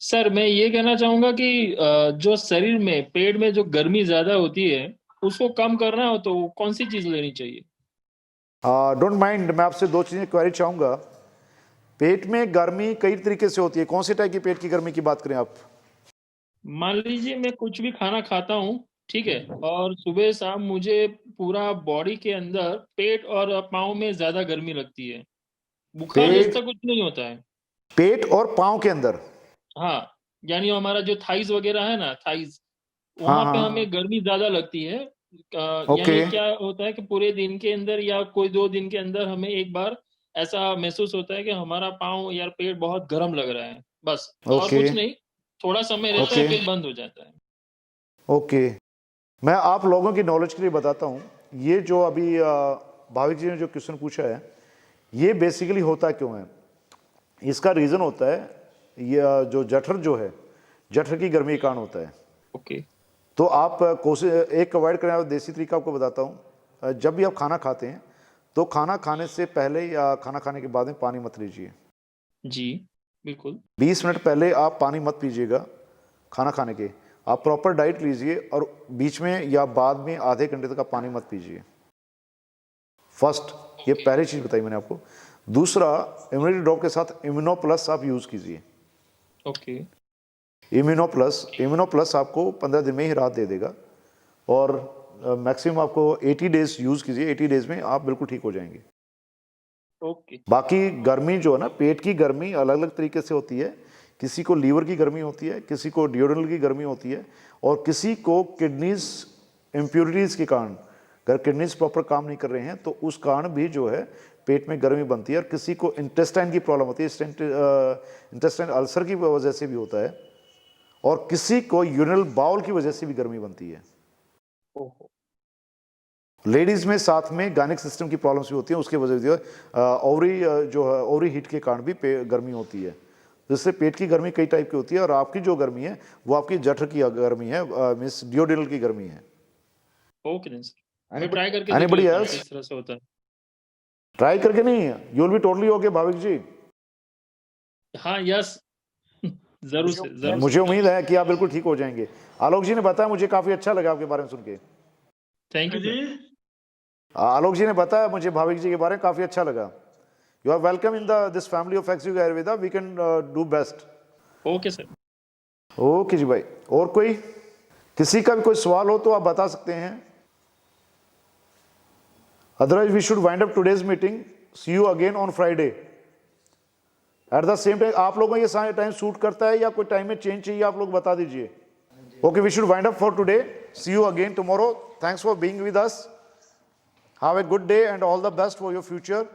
सर मैं ये कहना चाहूंगा कि जो शरीर में पेट में जो गर्मी ज्यादा होती है उसको कम करना हो तो कौन सी चीज लेनी चाहिए? डोंट माइंड, मैं आपसे 2 चीजें क्वेरी चाहूंगा। पेट में गर्मी कई तरीके से होती है, कौन से टाइप की पेट की गर्मी की बात करें आप? मान लीजिए मैं कुछ भी खाना खाता हूँ, ठीक है, और सुबह शाम मुझे पूरा बॉडी के अंदर पेट और पाँव में ज्यादा गर्मी लगती है, बुखार पेट जैसा कुछ नहीं होता है। पेट और पाँव के अंदर? हाँ, यानी हमारा जो थाइज वगैरह है ना, थाइज, हाँ वहां पे हाँ, हमें गर्मी ज्यादा लगती है। ओके यानी क्या होता है कि पूरे दिन के अंदर या कोई 2 दिन के अंदर हमें एक बार ऐसा महसूस होता है कि हमारा पाँव या पेट बहुत गर्म लग रहा है, बस, और ओके कुछ नहीं। थोड़ा समय रहता है, ओके फिर बंद हो जाता है। ओके। मैं आप लोगों की नॉलेज के लिए बताता हूँ, ये जो अभी भाविक जी ने जो क्वेश्चन पूछा है, ये बेसिकली होता क्यों है। इसका रीज़न होता है, ये जो जठर जो है, जठर की गर्मी के कारण होता है। ओके तो आप कोशिश एक अवॉइड करें। देसी तरीका आपको बताता हूँ। जब भी आप खाना खाते हैं तो खाना खाने से पहले या खाना खाने के बाद में पानी मत लीजिए। जी, बिल्कुल। 20 मिनट पहले आप पानी मत पीजिएगा खाना खाने के। आप प्रॉपर डाइट लीजिए, और बीच में या बाद में आधे घंटे तक आप पानी मत पीजिए। फर्स्ट, ये पहली चीज़ बताई मैंने आपको। दूसरा, इम्यूनिटी ड्रॉप के साथ इम्यूनो प्लस आप यूज़ कीजिए। ओके इम्यूनो प्लस आपको 15 दिन में ही राहत दे देगा, और मैक्सिमम आपको 80 डेज यूज़ कीजिए। 80 डेज में आप बिल्कुल ठीक हो जाएंगे। ओके बाकी गर्मी जो है ना, पेट की गर्मी अलग अलग तरीके से होती है। किसी को लीवर की गर्मी होती है, किसी को डियोड्रेनल की गर्मी होती है, और किसी को किडनीज इम्प्योरिटीज़ के कारण अगर किडनीज प्रॉपर काम नहीं कर रहे हैं तो उस कारण भी जो है पेट में गर्मी बनती है, और किसी को इंटेस्टाइन की प्रॉब्लम होती है, इंटेस्टाइन अल्सर की वजह से भी होता है, और किसी को यूरिनल बाउल की वजह से भी गर्मी बनती है। लेडीज में साथ में गायनिक सिस्टम की प्रॉब्लम्स भी होती है, उसकी वजह से ओवरी जो है ओवरी हीट के कारण भी गर्मी होती है। जिससे पेट की गर्मी कई टाइप की होती है, और आपकी जो गर्मी है वो आपकी जठर की गर्मी है, मींस डियोडिनल की गर्मी है। ओके देन सर, मैं ट्राई करके Anybody देख लेता हूँ else? किस तरह से होता है। ट्राई करके नहीं, you will be totally okay Bhavik ji. हाँ यस जरूर से जरूर मुझे उम्मीद है कि आप बिल्कुल ठीक हो जाएंगे। आलोक जी ने बताया, मुझे काफी अच्छा लगा आपके बारे में सुन के। थैंक यू जी आलोक जी ने बताया मुझे भाविक जी के बारे में काफी अच्छा लगा। You are welcome in this family of एक्सयू Ayurveda, we can do best. Okay sir. Okay जी भाई। और कोई किसी का भी कोई सवाल हो तो आप बता सकते हैं, otherwise we should wind up today's meeting. See you again on Friday at the same time. आप लोगों को ये सारे टाइम सूट करता है या कोई टाइम में चेंज चाहिए, आप लोग बता दीजिए। Okay, we should wind up for today. See you again tomorrow. Thanks for being with us. Have a good day and all the best for your future.